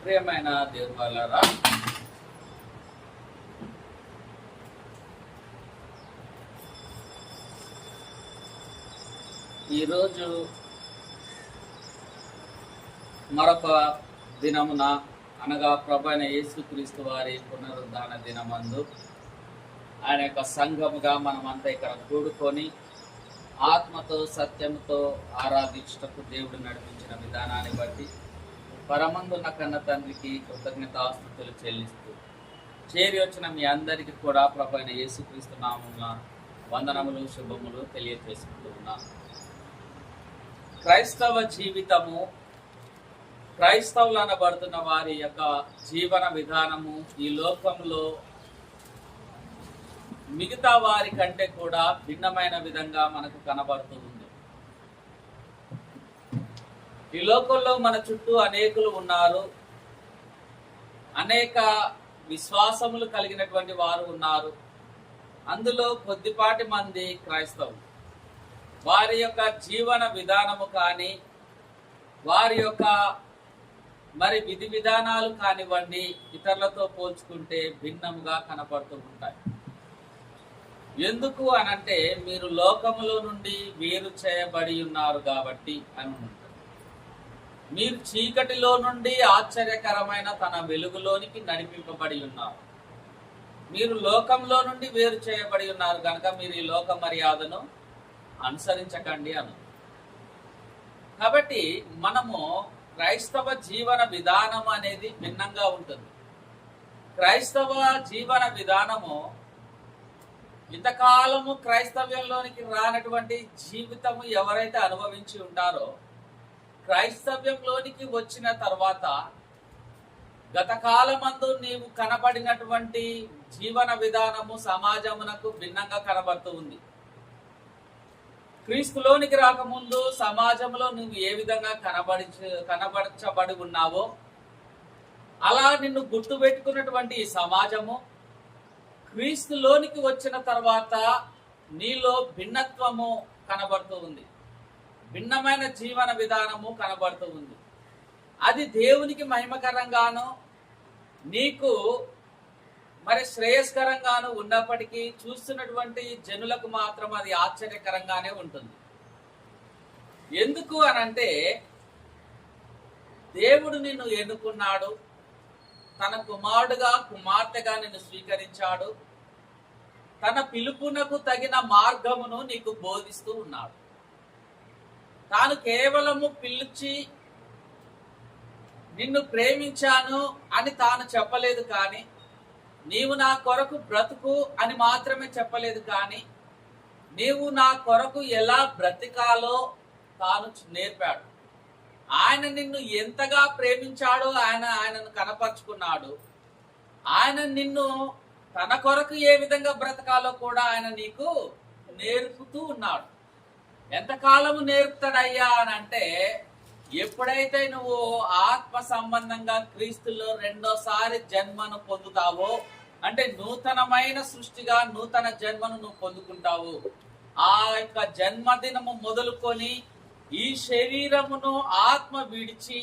ప్రియమైన దేవుని వాళ్ళారా, ఈరోజు మరొక దినమున అనగా ప్రభువైన యేసుక్రీస్తు వారి పునరుద్ధాన దినమందు ఆయన యొక్క సంఘముగా మనమంతా ఇక్కడ కూడుకొని ఆత్మతో సత్యంతో ఆరాధించుటకు దేవుడు నడిపించిన విధానాన్ని బట్టి పరమందున్న కన్న తండ్రికి కృతజ్ఞతాస్తుతులు చెల్లిస్తూ చేరి వచ్చిన మీ అందరికీ కూడా ప్రభువైన యేసుక్రీస్తు నామమున వందనములు శుభములు తెలియజేసుకుంటూ ఉన్నాను. క్రైస్తవ జీవితము, క్రైస్తవులు అనబడుతున్న వారి యొక్క జీవన విధానము ఈ లోకంలో మిగతా వారి కంటే కూడా భిన్నమైన విధంగా మనకు కనబడుతూ ఉంది. ఈ లోకంలో మన చుట్టూ అనేకులు ఉన్నారు, అనేక విశ్వాసములు కలిగినటువంటి వారు ఉన్నారు. అందులో కొద్దిపాటి మంది క్రైస్తవులు. వారి యొక్క జీవన విధానము కానీ, వారి యొక్క విధి విధానాలు కానివ్వండి, ఇతరులతో పోల్చుకుంటే భిన్నముగా కనపడుతూ ఉంటాయి. ఎందుకు అనంటే మీరు లోకములో నుండి వేరు చేయబడి ఉన్నారు కాబట్టి అని ఉంటుంది. మీరు చీకటిలో నుండి ఆశ్చర్యకరమైన తన వెలుగులోనికి నడిపింపబడి ఉన్నారు. మీరు లోకంలో నుండి వేరు చేయబడి ఉన్నారు కనుక మీరు ఈ లోక మర్యాదను అనుసరించకండి అను. కాబట్టి మనము క్రైస్తవ జీవన విధానం అనేది భిన్నంగా ఉంటుంది. క్రైస్తవ జీవన విధానము ఇంతకాలము క్రైస్తవ్యంలోనికి రానటువంటి జీవితము ఎవరైతే అనుభవించి ఉంటారో, క్రైస్తవ్యంలోనికి వచ్చిన తర్వాత గత కాలమందు నీవు కనబడినటువంటి జీవన విధానము సమాజమునకు భిన్నంగా కనబడుతూ ఉంది. క్రీస్తులోనికి రాకముందు సమాజంలో నువ్వు ఏ విధంగా కనబరచబడి ఉన్నావో అలా నిన్ను గుర్తుపెట్టుకున్నటువంటి ఈ సమాజము క్రీస్తులోనికి వచ్చిన తర్వాత నీలో భిన్నత్వము కనబడుతూ ఉంది, భిన్నమైన జీవన విధానము కనబడుతూ ఉంది. అది దేవునికి మహిమకరంగాను నీకు శ్రేయస్కరంగాను ఉన్నప్పటికీ చూస్తున్నటువంటి జనులకు మాత్రం అది ఆశ్చర్యకరంగానే ఉంటుంది. ఎందుకు అనంటే దేవుడు నిన్ను ఎన్నుకున్నాడు, తన కుమారుడుగా కుమార్తెగా నిన్ను స్వీకరించాడు, తన పిలుపునకు తగిన మార్గమును నీకు బోధిస్తూ ఉన్నాడు. తాను కేవలము పిలిచి నిన్ను ప్రేమించాను అని తాను చెప్పలేదు, కానీ నీవు నా కొరకు బ్రతుకు అని మాత్రమే చెప్పలేదు, కానీ నీవు నా కొరకు ఎలా బ్రతికాలో తాను నేర్పాడు. ఆయన నిన్ను ఎంతగా ప్రేమించాడో ఆయనను కనపరుచుకున్నాడు. ఆయన నిన్ను తన కొరకు ఏ విధంగా బ్రతకాలో కూడా ఆయన నీకు నేర్పుతూ ఉన్నాడు. ఎంతకాలము నేర్పుతాడయ్యా అని అంటే, ఎప్పుడైతే నువ్వు ఆత్మ సంబంధంగా క్రీస్తులో రెండోసారి జన్మను పొందుతావో, అంటే నూతనమైన సృష్టిగా నూతన జన్మను నువ్వు పొందుకుంటావు. ఆ యొక్క జన్మదినము మొదలుకొని ఈ శరీరమును ఆత్మ విడిచి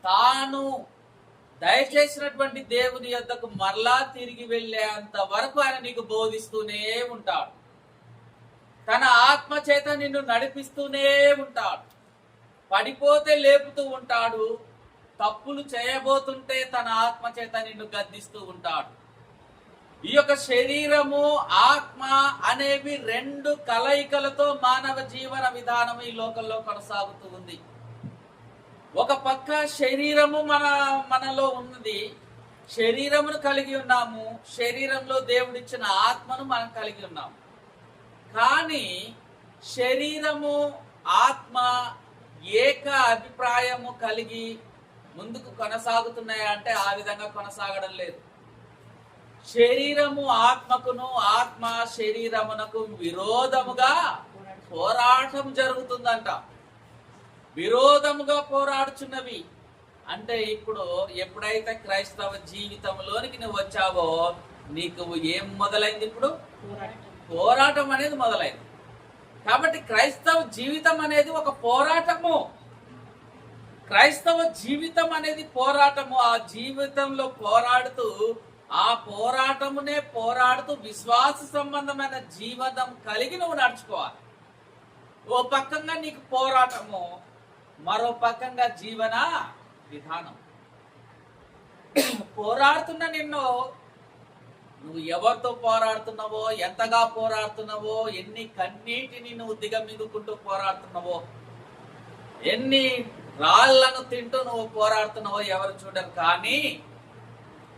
తాను దయచేసినటువంటి దేవుని యొద్దకు మరలా తిరిగి వెళ్ళేంత వరకు ఆయన నీకు బోధిస్తూనే ఉంటాడు. తన ఆత్మ చేత నిన్ను నడిపిస్తూనే ఉంటాడు. పడిపోతే లేపుతూ ఉంటాడు, తప్పులు చేయబోతుంటే తన ఆత్మ చేత నిన్ను గద్దిస్తూ ఉంటాడు. ఈ యొక్క శరీరము ఆత్మ అనేవి రెండు కలయికలతో మానవ జీవన విధానం ఈ లోకంలో కొనసాగుతూ ఉంది. ఒక పక్క శరీరము మనలో ఉన్నది, శరీరమును కలిగి ఉన్నాము, శరీరంలో దేవుడిచ్చిన ఆత్మను మనం కలిగి ఉన్నాము. కానీ శరీరము ఆత్మ ఏక అభిప్రాయము కలిగి ముందుకు కొనసాగుతున్నాయా అంటే ఆ విధంగా కొనసాగడం లేదు. శరీరము ఆత్మకును, ఆత్మ శరీరమునకు విరోధముగా పోరాటం జరుగుతుందంట. విరోధముగా పోరాడుచున్నవి అంటే ఇప్పుడు ఎప్పుడైతే క్రైస్తవ జీవితంలోనికి నువ్వు వచ్చావో నీకు ఏం మొదలైంది? ఇప్పుడు పోరాటం అనేది మొదలైంది. కాబట్టి క్రైస్తవ జీవితం అనేది ఒక పోరాటము. క్రైస్తవ జీవితం అనేది పోరాటము. ఆ జీవితంలో పోరాడుతూ, ఆ పోరాటమునే పోరాడుతూ విశ్వాస సంబంధమైన జీవితం కలిగి నువ్వు నడుచుకోవాలి. ఓ పక్కంగా నీకు పోరాటము, మరో పక్కంగా జీవన విధానం. పోరాడుతున్న నిన్ను, నువ్వు ఎవరితో పోరాడుతున్నావో, ఎంతగా పోరాడుతున్నావో, ఎన్ని కన్నీటిని నువ్వు దిగమింగుకుంటూ పోరాడుతున్నావో, ఎన్ని రాళ్లను తింటూ నువ్వు పోరాడుతున్నావో ఎవరు చూడరు. కానీ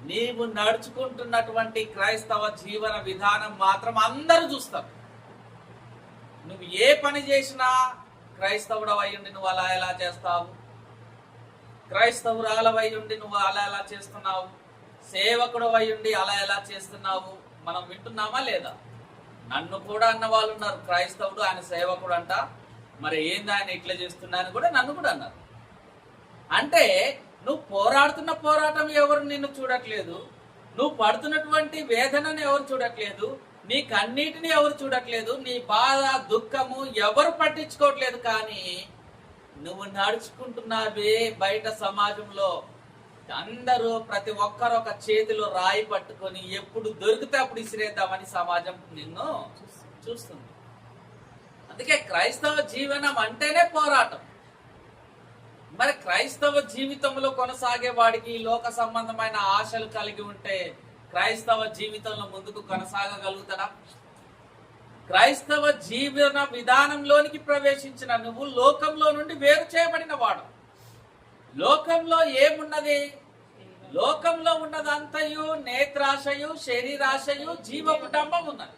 నీవు నడుచుకుంటున్నటువంటి క్రైస్తవ జీవన విధానం మాత్రం అందరూ చూస్తారు. నువ్వు ఏ పని చేసినా క్రైస్తవుడు అయ్యుండి నువ్వు అలా ఎలా చేస్తావు, క్రైస్తవురాలవై ఉండి నువ్వు అలా ఎలా చేస్తున్నావు, సేవకుడు అయ్యుండి అలా ఎలా చేస్తున్నావు, మనం వింటున్నామా లేదా? నన్ను కూడా అన్న వాళ్ళు ఉన్నారు, క్రైస్తవుడు ఆయన సేవకుడు అంట, మరి ఏంది ఆయన ఇట్లా చేస్తున్నా అని కూడా నన్ను కూడా అన్నారు. అంటే నువ్వు పోరాడుతున్న పోరాటం ఎవరు నిన్ను చూడట్లేదు, నువ్వు పడుతున్నటువంటి వేదనను ఎవరు చూడట్లేదు, నీ కన్నీటిని ఎవరు చూడట్లేదు, నీ బాధ దుఃఖము ఎవరు పట్టించుకోవట్లేదు. కానీ నువ్వు నడుచుకుంటున్నావే బయట సమాజంలో అందరూ, ప్రతి ఒక్కరు ఒక చేతిలో రాయి పట్టుకొని ఎప్పుడు దొరికితే అప్పుడు ఇసిరేద్దామని సమాజం నిన్ను చూస్తుంది. అందుకే క్రైస్తవ జీవనం అంటేనే పోరాటం. మరి క్రైస్తవ జీవితంలో కొనసాగే వాడికి లోక సంబంధమైన ఆశలు కలిగి ఉంటే క్రైస్తవ జీవితంలో ముందుకు కొనసాగగలుగుతాడా? క్రైస్తవ జీవన విధానంలోనికి ప్రవేశించిన నువ్వు లోకంలో నుండి వేరు చేయబడిన వాడు. లోకంలో ఏమున్నది? లోకంలో ఉన్నదంతయు నేత్రాశయు, శరీరాశయు, జీవకుటంబం ఉన్నది.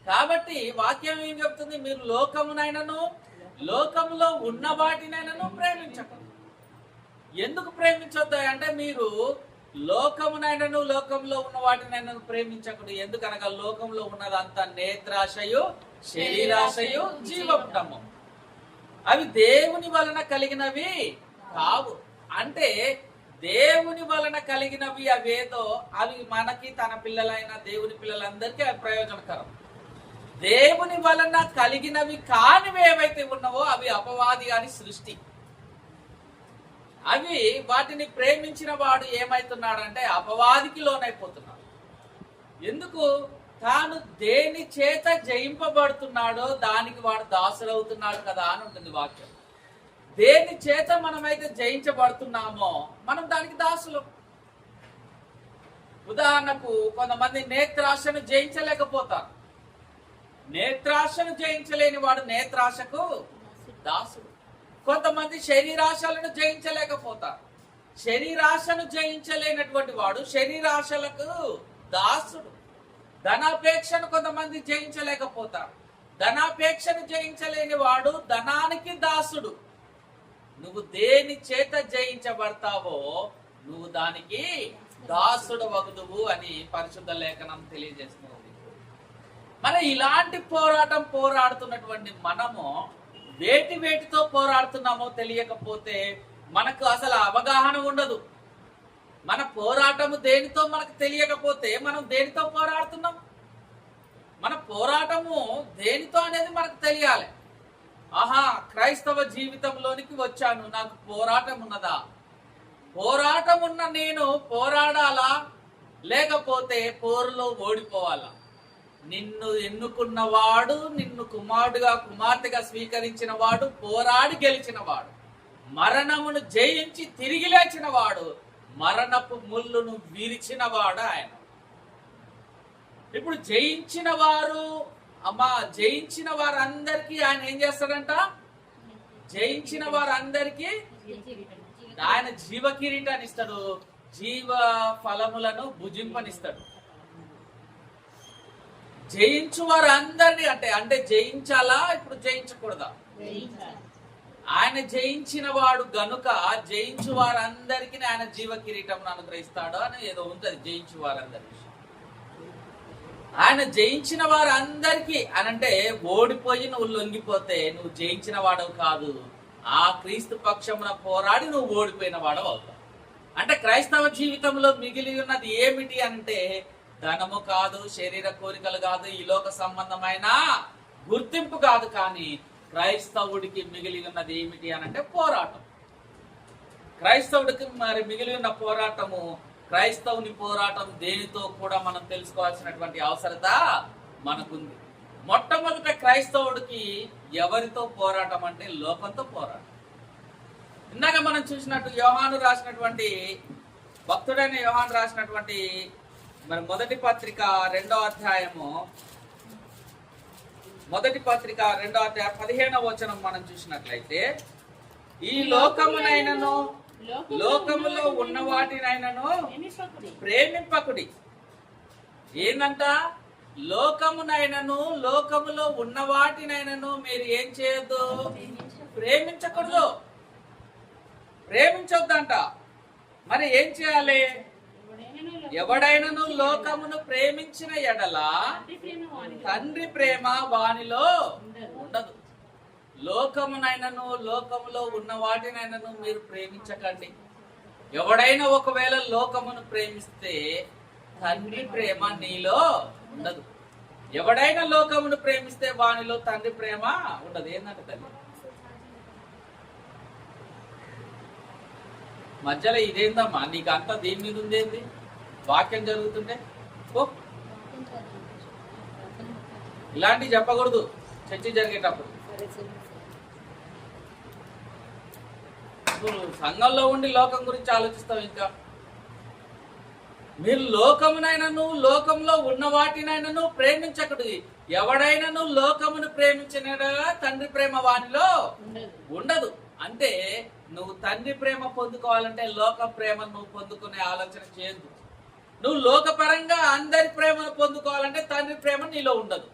కాబట్టి వాక్యం ఏం చెప్తుంది? మీరు లోకమునైనను లోకంలో ఉన్న వాటినైనను ప్రేమించకూడదు. ఎందుకు ప్రేమించొద్దు అంటే, మీరు లోకమునైనను లోకంలో ఉన్న వాటినైనా ప్రేమించకూడదు. ఎందుకనగా లోకంలో ఉన్నదంతా నేత్రాశయు, శరీరాశయు, జీవకుటంబం. అవి దేవుని వలన కలిగినవి కావు. అంటే దేవుని వలన కలిగినవి అవేదో అవి మనకి, తన పిల్లలైన దేవుని పిల్లలందరికీ అవి ప్రయోజనకరం. దేవుని వలన కలిగినవి కానివి ఏవైతే ఉన్నావో అవి అపవాది అని సృష్టి. అవి వాటిని ప్రేమించిన వాడు ఏమైతున్నాడంటే అపవాదికి లోనైపోతున్నాడు. ఎందుకు? తాను దేని చేత జయింపబడుతున్నాడో దానికి వాడు దాసుడవుతున్నాడు కదా అని ఉంటుంది వాక్యం. దేని చేత మనమైతే జయించబడుతున్నామో మనం దానికి దాసులు. ఉదాహరణకు కొంతమంది నేత్రాశను జయించలేకపోతారు. నేత్రాశను జయించలేని వాడు నేత్రాశకు దాసుడు. కొంతమంది శరీరాశలను జయించలేకపోతారు. శరీరాశను జయించలేనటువంటి వాడు శరీరాశలకు దాసుడు. ధనాపేక్షను కొంతమంది జయించలేకపోతారు. ధనాపేక్షను జయించలేని వాడు ధనానికి దాసుడు. నువ్వు దేని చేత జయించబడతావో నువ్వు దానికి దాసుడు వగుదువు అని పరిశుద్ధ లేఖనం తెలియజేస్తుంది. మరి ఇలాంటి పోరాటం పోరాడుతున్నటువంటి మనము వేటితో పోరాడుతున్నామో తెలియకపోతే మనకు అసలు అవగాహన ఉండదు. మన పోరాటము దేనితో మనకు తెలియకపోతే మనం దేనితో పోరాడుతున్నాం, మన పోరాటము దేనితో అనేది మనకు తెలియాలి. ఆహా, క్రైస్తవ జీవితంలోనికి వచ్చాను, నాకు పోరాటం ఉన్నదా? పోరాటం ఉన్న నేను పోరాడాలా, లేకపోతే పోరులో ఓడిపోవాలా? నిన్ను ఎన్నుకున్నవాడు, నిన్ను కుమారుడుగా కుమార్తెగా స్వీకరించిన వాడు, పోరాడి గెలిచిన వాడు, మరణమును జయించి తిరిగి లేచిన వాడు, మరణపు ముళ్ళును విరిచిన వాడు ఆయన. ఇప్పుడు జయించిన వారందరికీ ఆయన ఏం చేస్తాడంట? జయించిన వారందరికీ ఆయన జీవ కిరీటాన్ని ఇస్తాడు, జీవ ఫలములను భుజింపనిస్తాడు. జయించు వారందరినీ అంటే జయించాలా, ఇప్పుడు జయించకూడదా? ఆయన జయించిన వాడు గనుక జయించు వారందరికీ ఆయన జీవ కిరీటం అనుగ్రహిస్తాడు అని ఏదో ఉంటుంది. జయించు వారందరికీ ఆయన జయించిన వారందరికీ అనంటే ఓడిపోయి నువ్వు లొంగిపోతే నువ్వు జయించిన వాడవు కాదు. ఆ క్రీస్తు పక్షమున పోరాడి నువ్వు ఓడిపోయిన వాడవు అవుతావు. అంటే క్రైస్తవ జీవితంలో మిగిలి ఉన్నది ఏమిటి అంటే ధనము కాదు, శరీర కోరికలు కాదు, ఈ లోక సంబంధమైన గుర్తింపు కాదు. కానీ క్రైస్తవుడికి మిగిలి ఉన్నది ఏమిటి అని అంటే పోరాటం. క్రైస్తవుడికి మరి మిగిలి ఉన్న పోరాటము, క్రైస్తవుని పోరాటం దేనితో కూడా మనం తెలుసుకోవాల్సినటువంటి అవసరత మనకుంది. మొట్టమొదట క్రైస్తవుడికి ఎవరితో పోరాటం అంటే లోకంతో పోరాటం. ఇందాక మనం చూసినట్టు యోహాను రాసినటువంటి, భక్తుడైన యోహాను రాసినటువంటి మరి మొదటి పత్రిక 2వ అధ్యాయము, మొదటి పత్రిక 2వ అధ్యాయం 15వ వచనం మనం చూసినట్లయితే, ఈ లోకమునైనను లోకములో ఉన్న వాటినైనను ప్రేమింపకుడి. ఏందంట? లోకమునైనను లోకములో ఉన్న వాటినైనను మీరు ఏం చేయొద్దు, ప్రేమించకూడదు, ప్రేమించొద్దంట. మరి ఏం చేయాలి? ఎవడైనను లోకమును ప్రేమించిన ఎడల తండ్రి ప్రేమ వానిలో ఉండదు. లోకమునైనను లోకములో ఉన్న వాటినైనను మీరు ప్రేమించకండి. ఎవడైనా ఒకవేళ లోకమును ప్రేమిస్తే తండ్రి ప్రేమ నీలో ఉండదు. ఎవడైనా లోకమును ప్రేమిస్తే వానిలో తండ్రి ప్రేమ ఉండదు. ఏంటంటే తల్లి మధ్యలో ఇదేందమ్మా నీకు అంత దీని మీద ఉందేంది? వాక్యం జరుగుతుంటే ఇలాంటివి చెప్పకూడదు చర్చ జరిగేటప్పుడు. సంఘంలో ఉండి లోకం గురించి ఆలోచిస్తాం. ఇంకా మీరు లోకమునైనను లోకంలో ఉన్న వాటినైనను ప్రేమించకూడదు. ఎవడైనను లోకమును ప్రేమించినగా తండ్రి ప్రేమ వానిలో ఉండదు. అంటే నువ్వు తండ్రి ప్రేమ పొందుకోవాలంటే లోక ప్రేమను నువ్వు పొందుకునే ఆలోచన చేయద్దు. నువ్వు లోకపరంగా అందరి ప్రేమను పొందుకోవాలంటే తండ్రి ప్రేమ నీలో ఉండదు.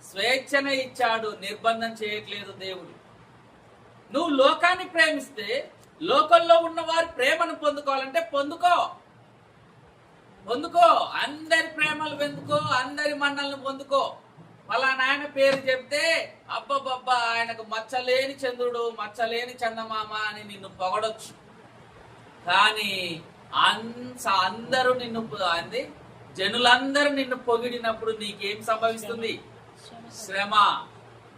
స్వేచ్ఛనే ఇచ్చాడు, నిర్బంధం చేయట్లేదు దేవుడు. నువ్వు లోకాన్ని ప్రేమిస్తే లోకంలో ఉన్న వారి ప్రేమను పొందుకోవాలంటే పొందుకో, అందరి ప్రేమలు పొందుకో, అందరి మన్నలను పొందుకో. ఫలానా ఆయన పేరు చెప్తే అబ్బబ్బబ్బా ఆయనకు మచ్చలేని చంద్రుడు, మచ్చలేని చందమామ అని నిన్ను పొగడొచ్చు. కానీ అందరూ నిన్ను అంది, జనులందరూ నిన్ను పొగిడినప్పుడు నీకేం సంభవిస్తుంది? శ్రమ.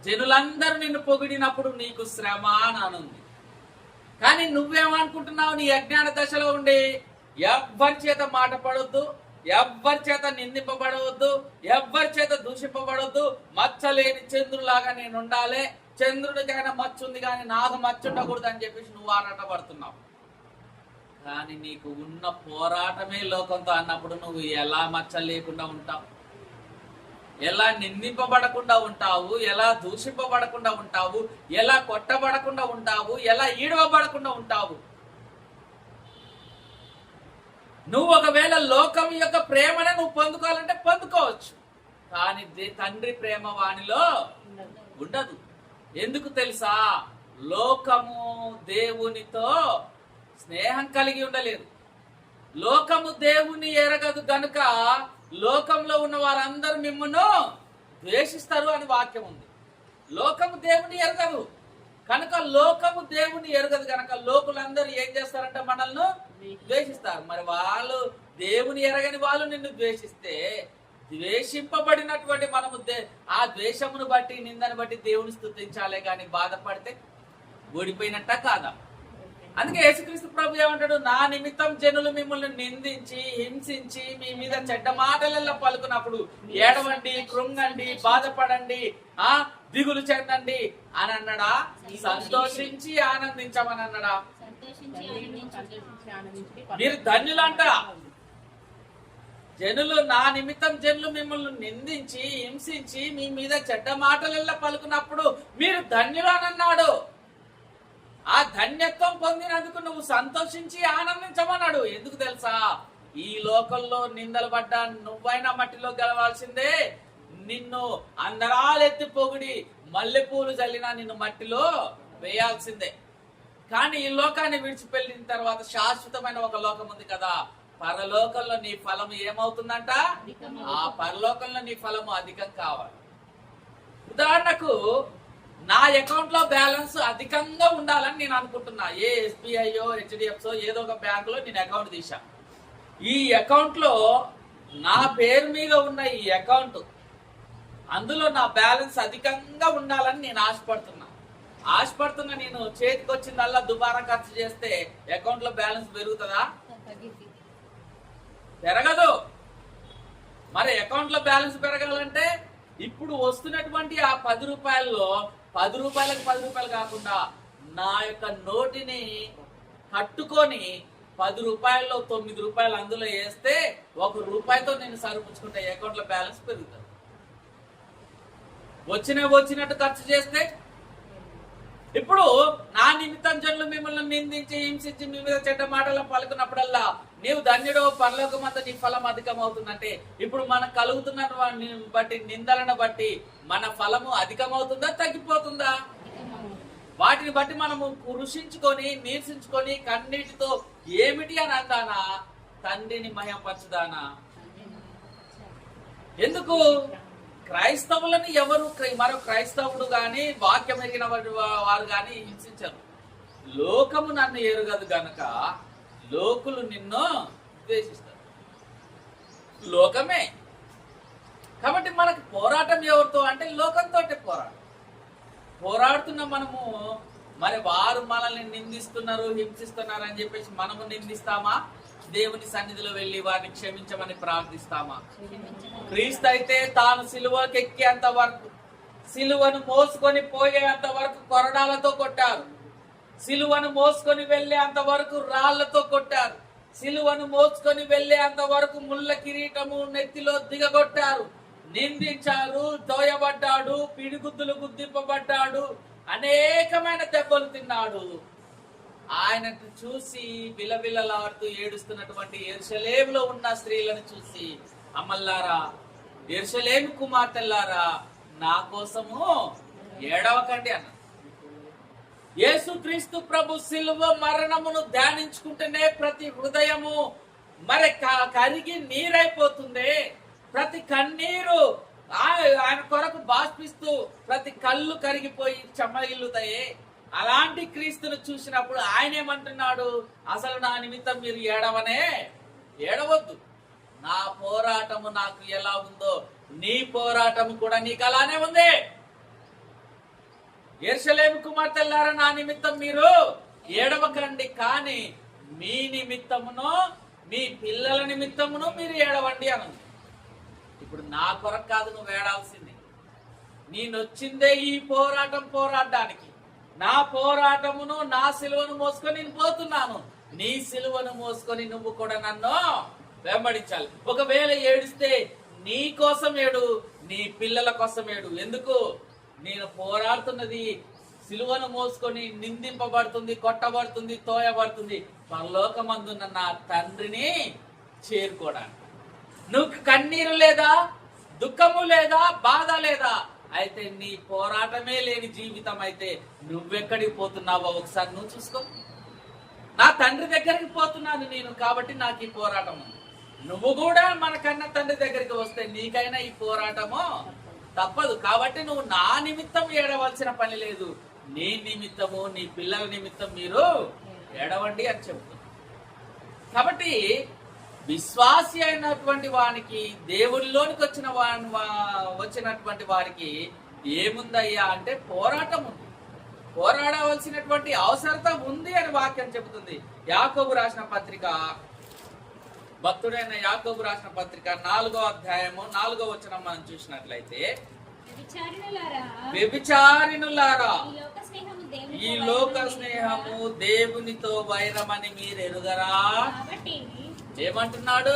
జనులందరూ నిన్ను పొగిడినప్పుడు నీకు శ్రమ అని అనుంది. కానీ నువ్వేమనుకుంటున్నావు? నీ అజ్ఞాన దశలో ఉండి ఎవ్వరి చేత మాట పడవద్దు, ఎవ్వరి చేత నిందింపబడవద్దు, ఎవ్వరి చేత దూషింపబడవద్దు, మచ్చలేని చంద్రులాగా నేను ఉండాలి, చంద్రుడికైనా మచ్చ ఉంది కానీ నాకు మచ్చ ఉండకూడదు అని చెప్పేసి నువ్వు ఆరాటపడుతున్నావు. కానీ నీకు ఉన్న పోరాటమే లోకంతో అన్నప్పుడు నువ్వు ఎలా మచ్చ లేకుండా ఉంటావు? ఎలా నిందింపబడకుండా ఉంటావు? ఎలా దూషింపబడకుండా ఉంటావు? ఎలా కొట్టబడకుండా ఉంటావు? ఎలా ఈడవబడకుండా ఉంటావు? నువ్వు ఒకవేళ లోకం యొక్క ప్రేమను నువ్వు పొందుకోవాలంటే పొందుకోవచ్చు, కానీ తండ్రి ప్రేమ వానిలో ఉండదు. ఎందుకు తెలుసా? లోకము దేవునితో స్నేహం కలిగి ఉండలేదు. లోకము దేవుని ఎరగదు గనుక లోకంలో ఉన్న వారందరూ మిమ్మల్ని ద్వేషిస్తారు అని వాక్యం ఉంది. లోకము దేవుని ఎరగదు కనుక, లోకము దేవుని ఎరగదు కనుక లోకులందరూ ఏం చేస్తారంటే మనల్ని ద్వేషిస్తారు. మరి వాళ్ళు దేవుని ఎరగని వాళ్ళు నిన్ను ద్వేషిస్తే, ద్వేషింపబడినటువంటి మనము ఆ ద్వేషమును బట్టి, నిందని బట్టి దేవుని స్తుతించాలే కానీ బాధపడితే ఓడిపోయినట్ట కాదా? అందుకే యేసుక్రీస్తు ప్రభు ఏమంటాడు? నా నిమిత్తం జనులు మిమ్మల్ని నిందించి హింసించి మీ మీద చెడ్డ మాటలలో పలుకున్నప్పుడు ఏడవండి, కృంగండి, బాధపడండి, దిగులు చెందండి అని అన్నాడా? సంతోషించి ఆనందించమని అన్నాడా? మీరు ధన్యులంట. జనులు నా నిమిత్తం జనులు మిమ్మల్ని నిందించి హింసించి మీ మీద చెడ్డ మాటలలో పలుకున్నప్పుడు మీరు ధన్యులు అని అన్నాడు. ఆ ధన్యత్వం పొందినందుకు నువ్వు సంతోషించి ఆనందించమన్నాడు. ఎందుకు తెలుసా? ఈ లోకంలో నిందలు పడ్డా నువ్వైనా మట్టిలో గెలవాల్సిందే. నిన్ను అందరాలెత్తి పొగిడి మల్లెపూలు చల్లినా నిన్ను మట్టిలో వేయాల్సిందే. కానీ ఈ లోకాన్ని విడిచిపెళ్ళిన తర్వాత శాశ్వతమైన ఒక లోకం ఉంది కదా, పరలోకంలో నీ ఫలం ఏమవుతుందంట? ఆ పరలోకంలో నీ ఫలము అధికం కావాలి. ఉదాహరణకు నా అకౌంట్ లో బ్యాలెన్స్ అధికంగా ఉండాలని నేను అనుకుంటున్నా. ఏ ఎస్బీఐయో హెచ్డిఎఫ్సో ఏదో ఒక బ్యాంకులో నేను అకౌంట్ తీసా. ఈ అకౌంట్ లో నా పేరు మీద ఉన్న ఈ అకౌంట్, అందులో నా బ్యాలెన్స్ అధికంగా ఉండాలని నేను ఆశపడుతున్నా. నేను చేతికి వచ్చిందల్లా దుబారా ఖర్చు చేస్తే అకౌంట్ లో బ్యాలెన్స్ పెరుగుతుందా? పెరగదు. మరి అకౌంట్ లో బ్యాలెన్స్ పెరగాలంటే ఇప్పుడు వస్తున్నటువంటి ఆ 10 రూపాయల్లో 10 రూపాయలకు 10 రూపాయలు కాకుండా నా యొక్క నోటిని కట్టుకొని 10 రూపాయల్లో 9 రూపాయలు అందులో వేస్తే 1 రూపాయితో నేను సరిపుచ్చుకుంటే అకౌంట్ లో బ్యాలెన్స్ పెరుగుతుంది. వచ్చినట్టు ఖర్చు చేస్తే, ఇప్పుడు నా నిమిత్తం జనులు మిమ్మల్ని నిందించి హింసించి మీ మీద చెడ్డ మాటలు పలుకున్నప్పుడల్లా నీవు ధన్యుడో పరలోకమంతా నీ ఫలం అధికమవుతుందంటే, ఇప్పుడు మనకు కలుగుతున్న బట్టి నిందలను బట్టి మన ఫలము అధికమవుతుందా తగ్గిపోతుందా? వాటిని బట్టి మనము కృషించుకొని నీర్షించుకొని కన్నీటితో ఏమిటి అని అందానా? తండ్రిని మహిమపరచుదానా? ఎందుకు? క్రైస్తవులను ఎవరు మరో క్రైస్తవుడు గాని వాక్యం ఎరిగిన వారు గాని హింసించరు. లోకము నన్ను ఎరుగదు గనక లోకులు నిన్ను ద్వేషిస్తారు. లోకమే. కాబట్టి మనకు పోరాటం ఎవరితో అంటే లోకంతో పోరాడుతున్న మనము. మరి వారు మనల్ని నిందిస్తున్నారు, హింసిస్తున్నారు అని చెప్పేసి మనము నిందిస్తామా? దేవుని సన్నిధిలో వెళ్లి వారిని క్షమించమని ప్రార్థిస్తామా? క్రీస్తు అయితే తాను సిలువకి ఎక్కేంత వరకు, సిలువను మోసుకొని పోయేంత వరకు కొరడాలతో కొట్టారు. సిలువను మోసుకొని వెళ్లేంత వరకు రాళ్లతో కొట్టారు. సిలువను మోసుకొని వెళ్లేంత వరకు ముళ్ళ కిరీటము నెత్తిలో దిగగొట్టారు, నిందించారు, తోయబడ్డాడు, పిడిగుద్దులు గుద్దింపబడ్డాడు, అనేకమైన దెబ్బలు తిన్నాడు. ఆయనను చూసి విలవిలలాడుతూ ఏడుస్తున్నటువంటి యెరూషలేములో ఉన్న స్త్రీలను చూసి, అమ్మల్లారా, యెరూషలేము కుమార్తెల్లారా, నా కోసము ఏడవకండి అన్న. యేసుక్రీస్తు ప్రభు సిలువ మరణమును ధ్యానించుకుంటేనే ప్రతి హృదయము మరి కరిగి నీరైపోతుంది. ప్రతి కన్నీరు ఆయన కొరకు బాష్పిస్తూ ప్రతి కళ్ళు కరిగిపోయి చెమ్మగిల్లుతాయి. అలాంటి క్రీస్తును చూసినప్పుడు ఆయన ఏమంటున్నాడు? అసలు నా నిమిత్తం మీరు ఏడవద్దు. నా పోరాటము నాకు ఎలా ఉందో నీ పోరాటము కూడా నీకు అలానే ఉంది. యెరూషలేము కుమార్తెల్లారా, నా నిమిత్తం మీరు ఏడవకండి, కానీ మీ నిమిత్తమును మీ పిల్లల నిమిత్తమును మీరు ఏడవండి అన్నది. ఇప్పుడు నా కొరకు కాదు నువ్వు ఏడాల్సింది. నేనొచ్చిందే ఈ పోరాడడానికి. నా పోరాటమును నా సిలువను మోసుకొని నేను పోతున్నాను. నీ సిలువను మోసుకొని నువ్వు కూడా నన్ను వెంబడించాలి. ఒకవేళ ఏడిస్తే నీ కోసం ఏడు, నీ పిల్లల కోసం ఏడు. ఎందుకు? నేను పోరాడుతున్నది సిలువను మోసుకొని నిందింపబడుతుంది, కొట్టబడుతుంది, తోయబడుతుంది పరలోకమందున్న నా తండ్రిని చేరుకోవడానికి. నువ్వు కన్నీరు లేదా, దుఃఖము లేదా, బాధ లేదా, అయితే నీ పోరాటమే లేని జీవితం అయితే నువ్వెక్కడికి పోతున్నావో ఒకసారి నువ్వు చూసుకో. నా తండ్రి దగ్గరికి పోతున్నాను నేను, కాబట్టి నాకు ఈ పోరాటం. నువ్వు కూడా మన కన్న తండ్రి దగ్గరికి వస్తే నీకైనా ఈ పోరాటము తప్పదు. కాబట్టి నువ్వు నా నిమిత్తం ఏడవలసిన పని లేదు. నీ నిమిత్తము నీ పిల్లల నిమిత్తం మీరు ఏడవండి అని చెప్తుంది. కాబట్టి విశ్వాసి అయినటువంటి వానికి, దేవుడిలోనికి వచ్చినటువంటి వారికి ఏముందయ్యా అంటే పోరాటం ఉంది. పోరాడవలసినటువంటి అవసరత ఉంది అని వాక్యం చెబుతుంది. యాకోబు రాసిన పత్రిక, భక్తుడైన యాకోబు రాసిన పత్రిక 4వ అధ్యాయము 4వ వచనం మనం చూసినట్లయితే, వ్యభిచారిణులారా, ఈ లోక స్నేహము దేవునితో వైరమని మీరు ఎరుగరా? ఏమంటున్నాడు?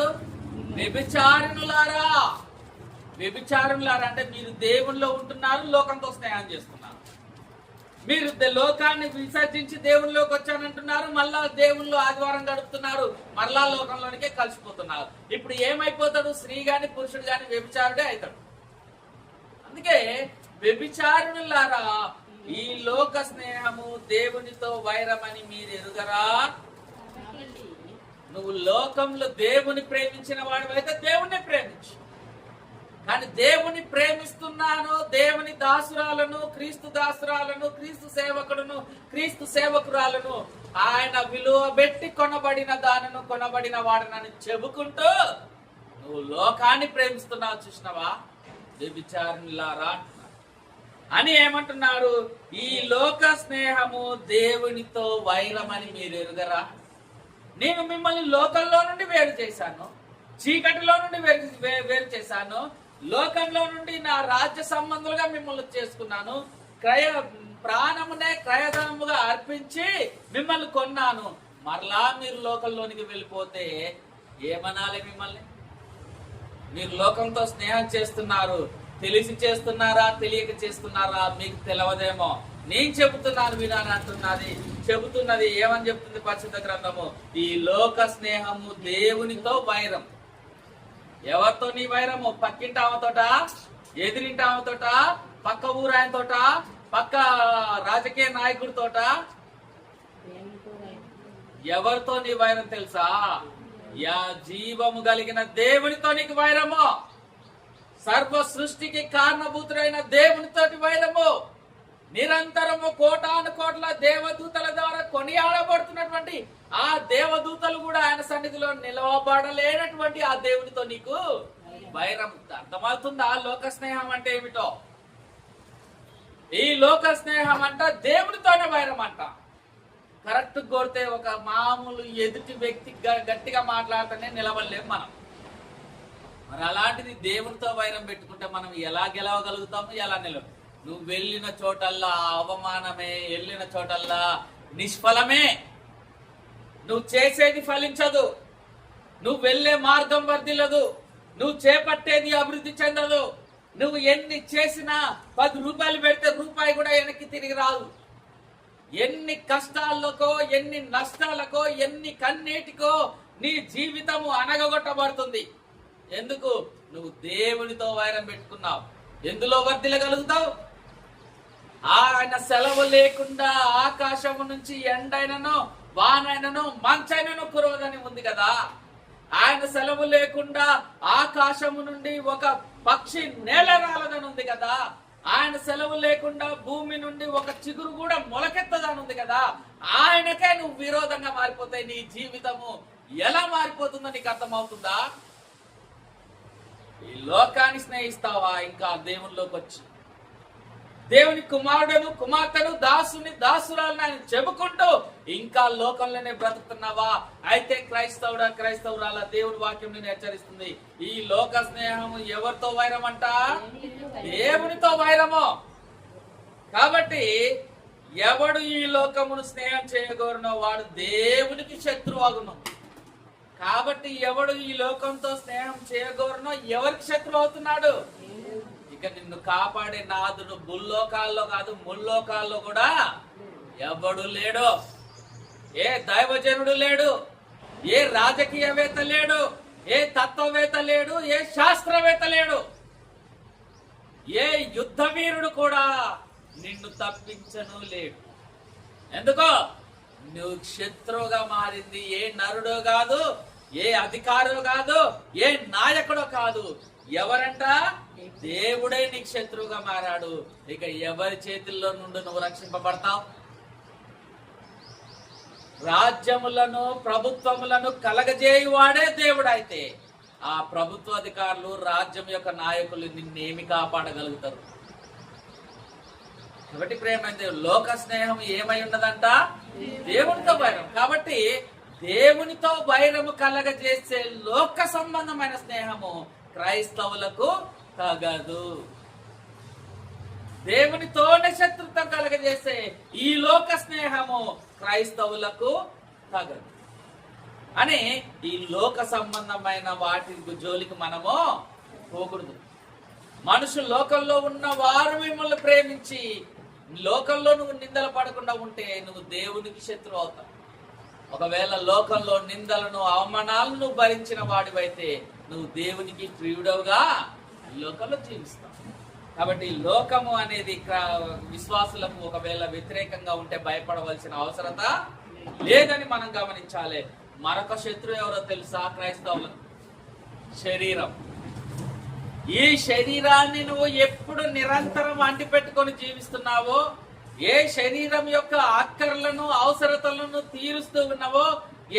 వ్యభిచారిణులారా. వ్యభిచారిణులారా అంటే మీరు దేవునిలో ఉంటున్నారు, లోకంతో స్నేహం చేస్తున్నారు. మీరు లోకాన్ని విసర్జించి దేవునిలోకి వచ్చానంటున్నారు, మళ్ళా దేవునిలో ఆదివారం గడుపుతున్నారు, మరలా లోకంలోనికే కలిసిపోతున్నారు. ఇప్పుడు ఏమైపోతాడు? స్త్రీ గాని పురుషుడు గాని వ్యభిచారుడే అవుతాడు. అందుకే వ్యభిచారులారా, ఈ లోక స్నేహము దేవునితో వైరమని మీరు ఎరుగరా? నువ్వు లోకంలో దేవుని ప్రేమించిన వాడు అయితే దేవుణ్ణి ప్రేమించు. కానీ దేవుని ప్రేమిస్తున్నాను, దేవుని దాసురాలను, క్రీస్తు దాసురాలను, క్రీస్తు సేవకుడును, క్రీస్తు సేవకురాలను, ఆయన విలువ పెట్టి కొనబడిన దానిని, కొనబడిన వాడనని చెబుకుంటూ నువ్వు లోకాన్ని ప్రేమిస్తున్నావు చూసినావా, వ్యభిచారులారా అని ఏమంటున్నారు? ఈ లోక స్నేహము దేవునితో వైరమని మీరు ఎరుగరా? నేను మిమ్మల్ని లోకంలో నుండి వేరు చేశాను, చీకటిలో నుండి వేరు చేశాను, లోకంలో నుండి నా రాజ్య సంబంధులుగా మిమ్మల్ని చేసుకున్నాను, ప్రాణమునే క్రయధనముగా అర్పించి మిమ్మల్ని కొన్నాను. మరలా మీరు లోకంలోనికి వెళ్ళిపోతే ఏమనాలి? మిమ్మల్ని మీరు లోకంతో స్నేహం చేస్తున్నారు, తెలిసి చేస్తున్నారా తెలియక చేస్తున్నారా మీకు తెలవదేమో. నేను చెబుతున్నాను వినాని అంటున్నది, చెబుతున్నది ఏమని చెప్తుంది పరిశుద్ధ గ్రంథము? ఈ లోక స్నేహము దేవునితో వైరం. ఎవరితో నీ వైరము? పక్కింటి ఆమెతోట, ఎదిరింటి ఆమెతోట, పక్క ఊరు ఆయనతోట, పక్క రాజకీయ నాయకుడితోట, ఎవరితో నీ వైరం తెలుసా? జీవము కలిగిన దేవునితో నీకు వైరము, సర్వ సృష్టికి కారణభూతుడైన దేవునితోటి వైరము. నిరంతరము కోటాను కోట్ల దేవదూతల ద్వారా కొనియాడబడుతున్నటువంటి ఆ దేవదూతలు కూడా ఆయన సన్నిధిలో నిలవబడలేనటువంటి ఆ దేవునితో నీకు వైరం. అర్థమవుతుందా లోక స్నేహం అంటే ఏమిటో? ఈ లోక స్నేహం అంట దేవునితోనే వైరం అంట. కరెక్ట్ కొడితే ఒక మామూలు ఎదుటి వ్యక్తి గట్టిగా మాట్లాడితేనే నిలవలేము మనం. మరి అలాంటిది దేవునితో వైరం పెట్టుకుంటే మనం ఎలా గెలవగలుగుతాము? ఎలా నువ్వు వెళ్ళిన చోటల్లా అవమానమే, వెళ్ళిన చోటల్లా నిష్ఫలమే, నువ్వు చేసేది ఫలించదు, నువ్వు వెళ్ళే మార్గం వర్ధిల్లదు, నువ్వు చేపట్టేది అభివృద్ధి చెందదు. నువ్వు ఎన్ని చేసినా 10 రూపాయలు పెడితే రూపాయి కూడా వెనక్కి తిరిగి రాదు. ఎన్ని కష్టాలకో, ఎన్ని నష్టాలకో, ఎన్ని కన్నీటికో నీ జీవితము అనగగొట్టబడుతుంది. ఎందుకు? నువ్వు దేవునితో వైరం పెట్టుకున్నావు. ఎందులో వర్ధిల్లగలుగుతావు? ఆయన సెలవు లేకుండా ఆకాశము నుంచి ఎండైనను వానైనను మంచైనను కురవదని ఉంది కదా. ఆయన సెలవు లేకుండా ఆకాశము నుండి ఒక పక్షి నేల రాలదని ఉంది కదా. ఆయన సెలవు లేకుండా భూమి నుండి ఒక చిగురు కూడా మొలకెత్తదని ఉంది కదా. ఆయనకే నువ్వు విరోధంగా మారిపోతే నీ జీవితము ఎలా మారిపోతుందో నీకు అర్థమవుతుందా? ఈ లోకాన్ని స్నేహిస్తావా? ఇంకా దేవునిలోకి వచ్చి దేవుని కుమారుడును కుమార్తెను దాసుని దాసురాలని ఆయన చెప్పుకుంటూ ఇంకా లోకంలోనే బ్రతుకుతున్నావా? అయితే క్రైస్తవుడా క్రైస్తవురాల దేవుని వాక్యం నేను హెచ్చరిస్తుంది. ఈ లోక స్నేహము ఎవరితో వైరం అంట? దేవునితో వైరము. కాబట్టి ఎవడు ఈ లోకమును స్నేహం చేయగోరునో వాడు దేవునికి శత్రువు అగును. కాబట్టి ఎవడు ఈ లోకంతో స్నేహం చేయగోరునో ఎవరికి శత్రువు అవుతున్నాడు? ఇక నిన్ను కాపాడే నాదుడు భూలోకాల్లో కాదు ముల్లోకాల్లో కూడా ఎవడు లేడు. ఏ దైవజనుడు లేడు, ఏ రాజకీయవేత్త లేడు, ఏ తత్వవేత్త లేడు, ఏ శాస్త్రవేత్త లేడు, ఏ యుద్ధ వీరుడు కూడా నిన్ను తప్పించను లేడు. ఎందుకో? నువ్వు శత్రువుగా మారింది ఏ నరుడో కాదు, ఏ అధికారో కాదు, ఏ నాయకుడో కాదు. ఎవరంట? దేవుడే నీకు శత్రువుగా మారాడు. ఇక ఎవరి చేతుల్లో నుండి నువ్వు రక్షింపబడతావు? రాజ్యములను ప్రభుత్వములను కలగజేయువాడే దేవుడు. అయితే ఆ ప్రభుత్వ అధికారులు, రాజ్యం యొక్క నాయకులు నిన్నేమి కాపాడగలుగుతారు? కాబట్టి ప్రేమ లోక స్నేహం ఏమై ఉన్నదంట? దేవునితో వైరం. కాబట్టి దేవునితో వైరము కలగజేసే లోక సంబంధమైన స్నేహము క్రైస్తవులకు తగదు. దేవునితోనే శత్రుత్వం కలగజేసే ఈ లోక స్నేహము క్రైస్తవులకు తగదు అని ఈ లోక సంబంధమైన వాటి జోలికి మనము పోకూడదు. మనుషులు లోకంలో ఉన్న వారు మిమ్మల్ని ప్రేమించి లోకంలో నువ్వు నిందలు పడకుండా ఉంటే నువ్వు దేవునికి శత్రువు అవుతావు. ఒకవేళ లోకంలో నిందలను అవమానాలను భరించిన వాడివైతే నువ్వు దేవునికి ప్రియుడవుగా లోకంలో జీవిస్తావు. కాబట్టి లోకము అనేది విశ్వాసులకు ఒకవేళ వ్యతిరేకంగా ఉంటే భయపడవలసిన అవసరత లేదని మనం గమనించాలి. మరొక శత్రువు ఎవరో తెలుసా? క్రైస్తవులకు శరీరం. ఈ శరీరాన్ని నువ్వు ఎప్పుడు నిరంతరం అంటి పెట్టుకొని జీవిస్తున్నావో, ఏ శరీరం యొక్క అక్కర్లను అవసరతలను తీరుస్తూ ఉన్నావో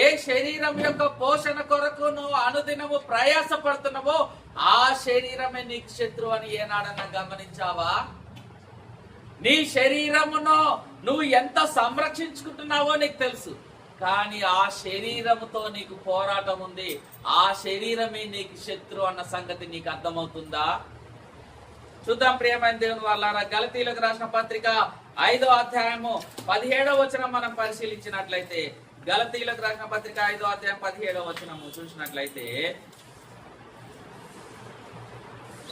ఏ శరీరం యొక్క పోషణ కొరకు నువ్వు అనుదినము ప్రయాసపడుతున్నావో ఆ శరీరమే నీకు శత్రువు అని ఏనాడన్నా గమనించావా? నీ శరీరమును నువ్వు ఎంత సంరక్షించుకుంటున్నావో నీకు తెలుసు, కానీ ఆ శరీరముతో నీకు పోరాటం ఉంది. ఆ శరీరమే నీకు శత్రువు అన్న సంగతి నీకు అర్థమవుతుందా? చూద్దాం ప్రియమైన దేవుని వాళ్ళారా, గలతీయులకు రాసిన పత్రిక 5వ అధ్యాయము 17వ వచనం మనం పరిశీలించినట్లయితే, గలతీయులకు రాసిన పత్రిక 5వ అధ్యాయం 17వ వచనము చూసినట్లయితే,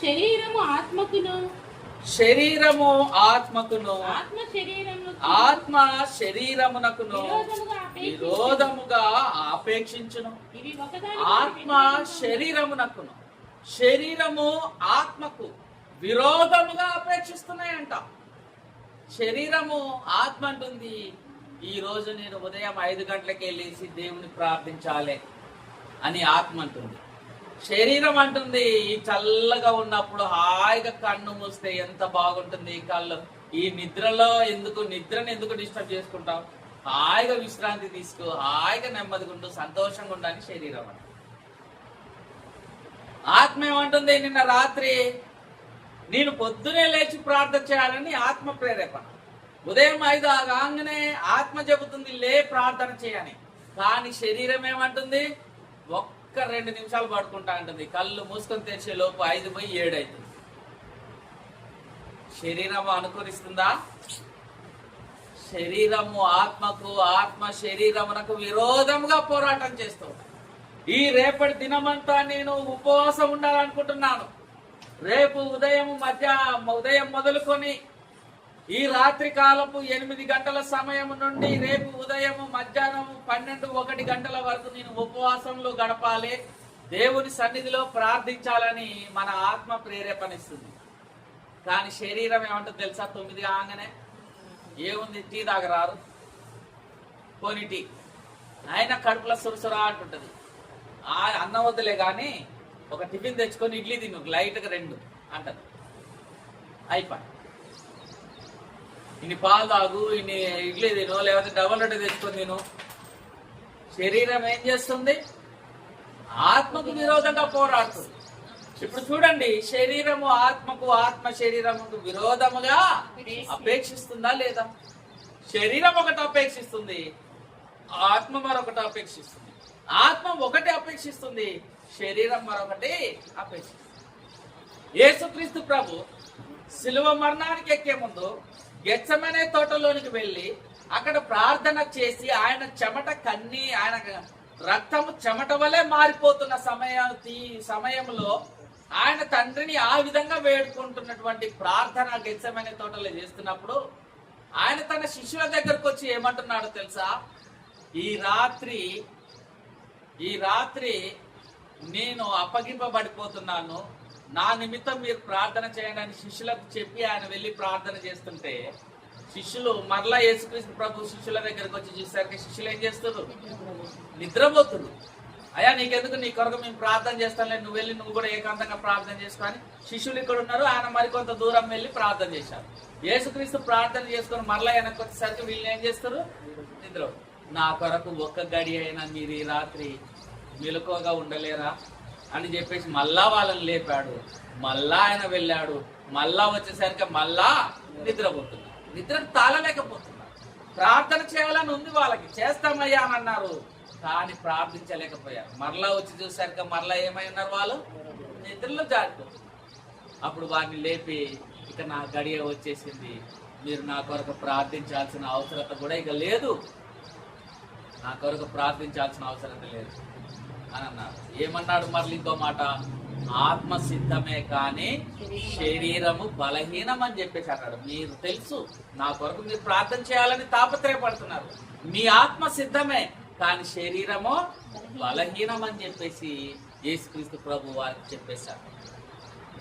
శరీరము ఆత్మకును ఆత్మ శరీరమునకును విరోధముగా ఆపేక్షించును. ఆత్మ శరీరమునకును, శరీరము ఆత్మకు విరోధముగా అపేక్షిస్తున్నాయంట. శరీరము ఆత్మ అంటుంది, ఈ రోజు నేను ఉదయం 5 గంటలకి వెళ్ళేసి దేవుని ప్రార్థించాలి అని ఆత్మ అంటుంది. శరీరం అంటుంది, ఈ చల్లగా ఉన్నప్పుడు హాయిగా కన్ను మూస్తే ఎంత బాగుంటుంది ఈ కళ్ళు, ఈ నిద్రని ఎందుకు డిస్టర్బ్ చేసుకుంటావు, హాయిగా విశ్రాంతి తీసుకో, హాయిగా నెమ్మదిగా ఉండు, సంతోషంగా ఉండని శరీరం అంట. ఆత్మ ఏమంటుంది, నిన్న రాత్రి నేను పొద్దునే లేచి ప్రార్థన చేయాలని ఆత్మ ప్రేరేపణ. ఉదయం 5 కాగానే ఆత్మ చెబుతుంది లే ప్రార్థన చేయని, కానీ శరీరం ఏమంటుంది, ఒక్క 2 నిమిషాలు పడుకుంటా అంటుంది. కళ్ళు మూసుకొని తెరిచే లోపు 5 పోయి 7 అవుతుంది. శరీరము అనుకరిస్తుందా? శరీరము ఆత్మకు, ఆత్మ శరీరమునకు విరోధముగా పోరాటం చేస్తూ ఈ రేపటి దినమంతా నేను ఉపవాసం ఉండాలనుకుంటున్నాను. రేపు ఉదయం మొదలుకొని ఈ రాత్రి కాలపు 8 గంటల సమయం నుండి రేపు ఉదయం మధ్యాహ్నం 12-1 గంటల వరకు నేను ఉపవాసంలో గడపాలి, దేవుని సన్నిధిలో ప్రార్థించాలని మన ఆత్మ ప్రేరేపణిస్తుంది. కానీ శరీరం ఏమంటుంది తెలుసా? 9 కాగానే ఏముంది, టీ తాగరారు, పోనీ టీ, ఆయన కడుపులో సురసురా అంటుంటది. అన్నం వద్దులే కానీ ఒక టిఫిన్ తెచ్చుకొని ఇడ్లీ తిను లైట్గా 2 అంటది. అయిపోయి ఇన్ని పాలు తాగు, ఇన్ని ఇడ్లీ తిను, లేకపోతే డబల్ రొట్టె తెచ్చుకొని తిను. శరీరం ఏం చేస్తుంది? ఆత్మకు విరోధంగా పోరాడుతుంది. ఇప్పుడు చూడండి, శరీరము ఆత్మకు, ఆత్మ శరీరముకు విరోధముగా అపేక్షిస్తుందా లేదా? శరీరం ఒకటి అపేక్షిస్తుంది, ఆత్మ మరొకటి అపేక్షిస్తుంది. ఆత్మ ఒకటి అపేక్షిస్తుంది, శరీరం మరొకటి అపేక్షిస్తుంది. యేసుక్రీస్తు ప్రభు శిలువ మరణానికి ఎక్కే ముందు గెత్సెమనే తోటలోనికి వెళ్ళి అక్కడ ప్రార్థన చేసి ఆయన చెమట కన్ని, ఆయన రక్తము చెమట వలె మారిపోతున్న సమయంలో ఆయన తండ్రిని ఆ విధంగా వేడుకుంటున్నటువంటి ప్రార్థన గెత్సెమనే తోటలో చేస్తున్నప్పుడు ఆయన తన శిష్యుల దగ్గరకు వచ్చి ఏమంటున్నాడో తెలుసా? ఈ రాత్రి నేను అప్పగింపబడిపోతున్నాను, నా నిమిత్తం మీరు ప్రార్థన చేయండి అని శిష్యులకు చెప్పి ఆయన వెళ్ళి ప్రార్థన చేస్తుంటే శిష్యులు మరలా యేసుక్రీస్తు ప్రభు శిష్యుల దగ్గరకు వచ్చి చూసేసరికి శిష్యులు ఏం చేస్తారు? నిద్రపోతున్నారు. అయ్యా నీకెందుకు, నీ కొరకు మేము ప్రార్థన చేస్తానులే, నువ్వు కూడా ఏకాంతంగా ప్రార్థన చేసుకొని. శిష్యులు ఇక్కడ ఉన్నారు, ఆయన మరికొంత దూరం వెళ్ళి ప్రార్థన చేశారు. యేసుక్రీస్తు ప్రార్థన చేసుకొని మరలా వెనక్కి వచ్చేసరికి వీళ్ళు ఏం చేస్తారు? నిద్ర. నా కొరకు 1 గడి అయినా మీరు ఈ రాత్రి మెలకువగా ఉండలేరా అని చెప్పేసి మళ్ళా వాళ్ళని లేపాడు. మళ్ళా ఆయన వెళ్ళాడు, మళ్ళా వచ్చేసరికి మళ్ళా నిద్రపోతున్నారు. నిద్రకు తాళలేకపోతున్నారు. ప్రార్థన చేయాలని ఉంది వాళ్ళకి, చేస్తామయ్యా అని అన్నారు, కానీ ప్రార్థించలేకపోయారు. మరలా వచ్చి చూసరికి మరలా ఏమై ఉన్నారు? వాళ్ళు నిద్రలో జారిపోతున్నారు. అప్పుడు వారిని లేపి, ఇక నా గడియ వచ్చేసింది, మీరు నా కొరకు ప్రార్థించాల్సిన అవసరత కూడా ఇక లేదు, నా కొరకు ప్రార్థించాల్సిన అవసరత లేదు అని అన్నారు. ఏమన్నాడు మరలి ఇంకో మాట? ఆత్మ సిద్ధమే కానీ శరీరము బలహీనం అని చెప్పేసి అన్నాడు. మీరు తెలుసు నా కొరకు మీరు ప్రార్థన చేయాలని తాపత్రయపడుతున్నారు, మీ ఆత్మ సిద్ధమే కానీ శరీరము బలహీనం అని చెప్పేసి యేసుక్రీస్తు ప్రభు వారికి చెప్పేశారు.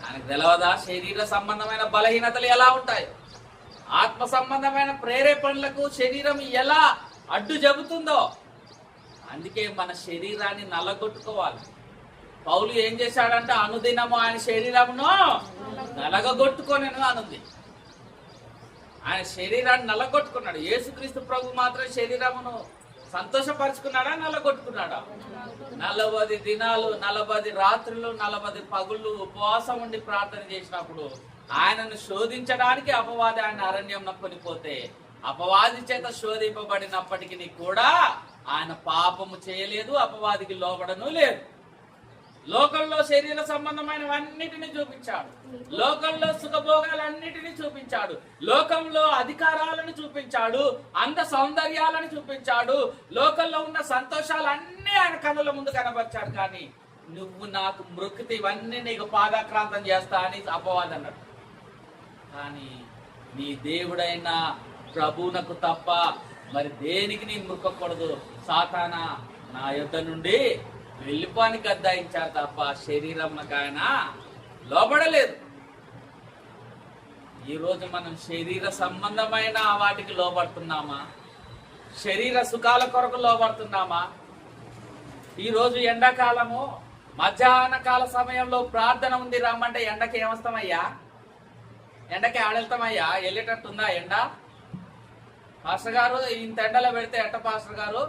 ఆయనకు తెలవదా శరీర సంబంధమైన బలహీనతలు ఎలా ఉంటాయి? ఆత్మ సంబంధమైన ప్రేరేపణలకు శరీరం ఎలా అడ్డు చెబుతుందో. అందుకే మన శరీరాన్ని నల్లగొట్టుకోవాలి. పౌలు ఏం చేశాడంటే అనుదినము ఆయన శరీరమును నలగొట్టుకోనను అనుంది. ఆయన శరీరాన్ని నల్లగొట్టుకున్నాడు. యేసుక్రీస్తు ప్రభు మాత్రం శరీరమును సంతోషపరుచుకున్నాడా, నల్లగొట్టుకున్నాడా? 40 దినాలు 40 రాత్రులు 40 పగుళ్ళు ఉపవాసం ఉండి ప్రార్థన చేసినప్పుడు ఆయనను శోధించడానికి అపవాది ఆయన అరణ్యం కొనిపోతే అపవాది చేత శోధింపబడినప్పటికీ కూడా ఆయన పాపము చేయలేదు, అపవాదికి లోబడను లేదు. లోకంలో శరీర సంబంధమైనవన్నిటిని చూపించాడు, లోకంలో సుఖభోగాలన్నిటినీ చూపించాడు, లోకంలో అధికారాలను చూపించాడు, అంద సౌందర్యాలను చూపించాడు, లోకంలో ఉన్న సంతోషాలన్నీ ఆయన కన్నుల ముందు కనబరిచాడు. కానీ నువ్వు నాకు మృక్కితే ఇవన్నీ నీకు పాదాక్రాంతం చేస్తా అని అపవాది అన్నాడు. కానీ నీ దేవుడైన ప్రభువునకు తప్ప మరి దేనికి నీ మృక్కకూడదు. సాతానా నా యొద్ద నుండి వెళ్ళిపోని గద్దాయించారు తప్ప శరీరంకి ఆయన లోబడలేదు. ఈరోజు మనం శరీర సంబంధమైన వాటికి లోబడుతున్నామా? శరీర సుఖాల కొరకు లోబడుతున్నామా? ఈరోజు ఎండాకాలము మధ్యాహ్న కాల సమయంలో ప్రార్థన ఉంది రమ్మంటే ఎండకి ఏమొస్తామయ్యా? ఎండకి ఆడెళ్తామయ్యా? వెళ్ళేటట్టుందా ఎండ? పాస్టర్ గారు ఇంత ఎండలో పెడితే ఎట్ట పాస్టర్ గారు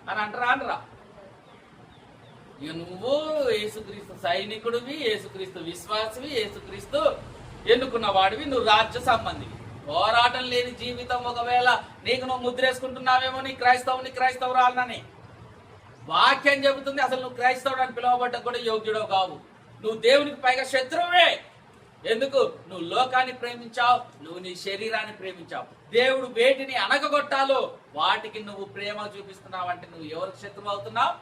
అని అంటారా? అనరా? ఇక నువ్వు యేసుక్రీస్తు సైనికుడివి, యేసుక్రీస్తు విశ్వాసివి, యేసుక్రీస్తు ఎన్నుకున్న వాడివి, నువ్వు రాజ్య సంబంధివి. పోరాటం లేని జీవితం ఒకవేళ నీకు నువ్వు ముద్రేసుకుంటున్నావేమో నీ క్రైస్తవురాలని వాక్యం చెబుతుంది. అసలు నువ్వు క్రైస్తవుడు అని పిలువబడ్డ కూడా యోగ్యుడో కావు. నువ్వు దేవునికి పైగా శత్రువే. ఎందుకు? నువ్వు లోకాన్ని ప్రేమించావు, నువ్వు నీ శరీరాన్ని ప్రేమించావు. దేవుడు వేటిని అనగగొట్టాలో వాటికి నువ్వు ప్రేమ చూపిస్తున్నావు అంటే నువ్వు ఎవరికి శత్రువు అవుతున్నావు?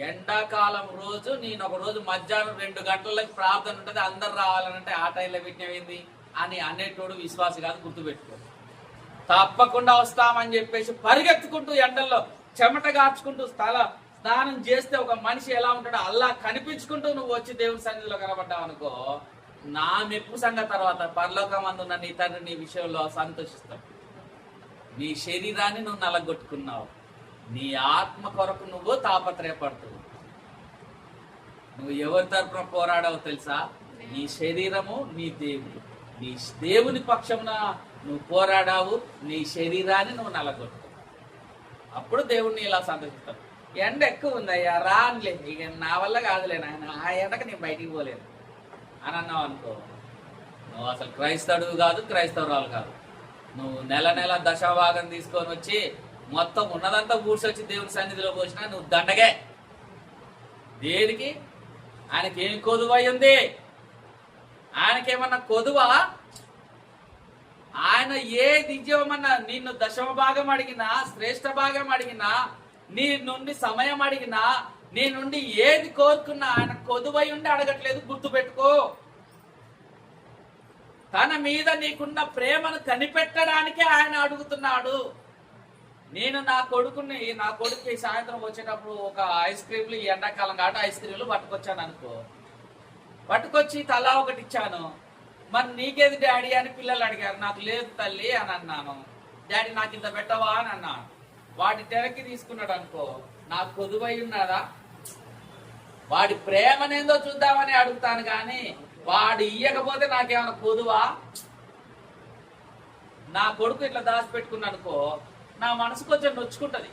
ఎండాకాలం రోజు నేను ఒక రోజు మధ్యాహ్నం 2 గంటలకి ప్రార్థన ఉంటుంది, అందరు రావాలనంటే ఆ టైంలో విజ్ఞమైంది అని అనేటోడు విశ్వాసి కాదు, గుర్తుపెట్టుకో. తప్పకుండా వస్తామని చెప్పేసి పరిగెత్తుకుంటూ ఎండల్లో చెమట గార్చుకుంటూ స్నానం చేస్తే ఒక మనిషి ఎలా ఉంటాడో అల్లా కనిపించుకుంటూ నువ్వు వచ్చి దేవుని సన్నిధిలో కనబడ్డావు అనుకో, నా మెప్పు సంగతి తర్వాత పరలోకమందున్న నీ తండ్రి నీ విషయంలో సంతోషిస్తావు. నీ శరీరాన్ని నువ్వు నలగొట్టుకున్నావు, నీ ఆత్మ కొరకు నువ్వు తాపత్రయపడుతున్నావు. నువ్వు ఎవరి తరపున పోరాడావు తెలుసా? నీ శరీరము, నీ దేవుడు. నీ దేవుని పక్షమున నువ్వు పోరాడావు, నీ శరీరాన్ని నువ్వు నలగొట్టు. అప్పుడు దేవుడిని ఇలా సంతోషిస్తావు. ఎండ ఎక్కువ ఉందయ్యా రానులే, ఇక నా వల్ల కాదులే నాయన, ఆ ఎండకు నేను బయటికి పోలేను అని అన్నావు అనుకో, నువ్వు అసలు క్రైస్తవుడు కాదు, క్రైస్తవురాలు కాదు. నువ్వు నెల దశభాగం తీసుకొని వచ్చి మొత్తం ఉన్నదంతా కూర్చొచ్చి దేవుని సన్నిధిలో పోసినా నువ్వు దండగే. దేనికి? ఆయనకి ఏం కొదువై ఉంది? ఆయనకేమన్నా కొదువా? ఆయన ఏది ఇవ్వమన్నా, నిన్ను దశమ భాగం అడిగినా, శ్రేష్ఠ భాగం అడిగినా, నీ నుండి సమయం అడిగినా, నీ నుండి ఏది కోరుకున్నా ఆయన కొదువై ఉండి అడగట్లేదు. గుర్తుపెట్టుకో. తన మీద నీకున్న ప్రేమను కనిపెట్టడానికే ఆయన అడుగుతున్నాడు. నేను నా కొడుకుకి సాయంత్రం వచ్చేటప్పుడు ఒక ఐస్ క్రీమ్లు, ఈ ఎండాకాలం కాబట్టి ఐస్ క్రీమ్లు పట్టుకొచ్చాను అనుకో, పట్టుకొచ్చి తలా ఒకటి ఇచ్చాను. మరి నీకేది డాడీ అని పిల్లలు అడిగారు. నాకు లేదు తల్లి అని అన్నాను. డాడీ నాకు ఇంత పెట్టవా అని అన్నాను. వాడి తెరకి తీసుకున్నాడు అనుకో, నాకు కొదువై ఉన్నదా? వాడి ప్రేమనేందో చూద్దామని అడుగుతాను కానీ వాడు ఇయ్యకపోతే నాకేమైనా కొదువా? నా కొడుకు ఇట్లా దాచిపెట్టుకున్నా అనుకో, నా మనసు కొంచెం నొచ్చుకుంటది.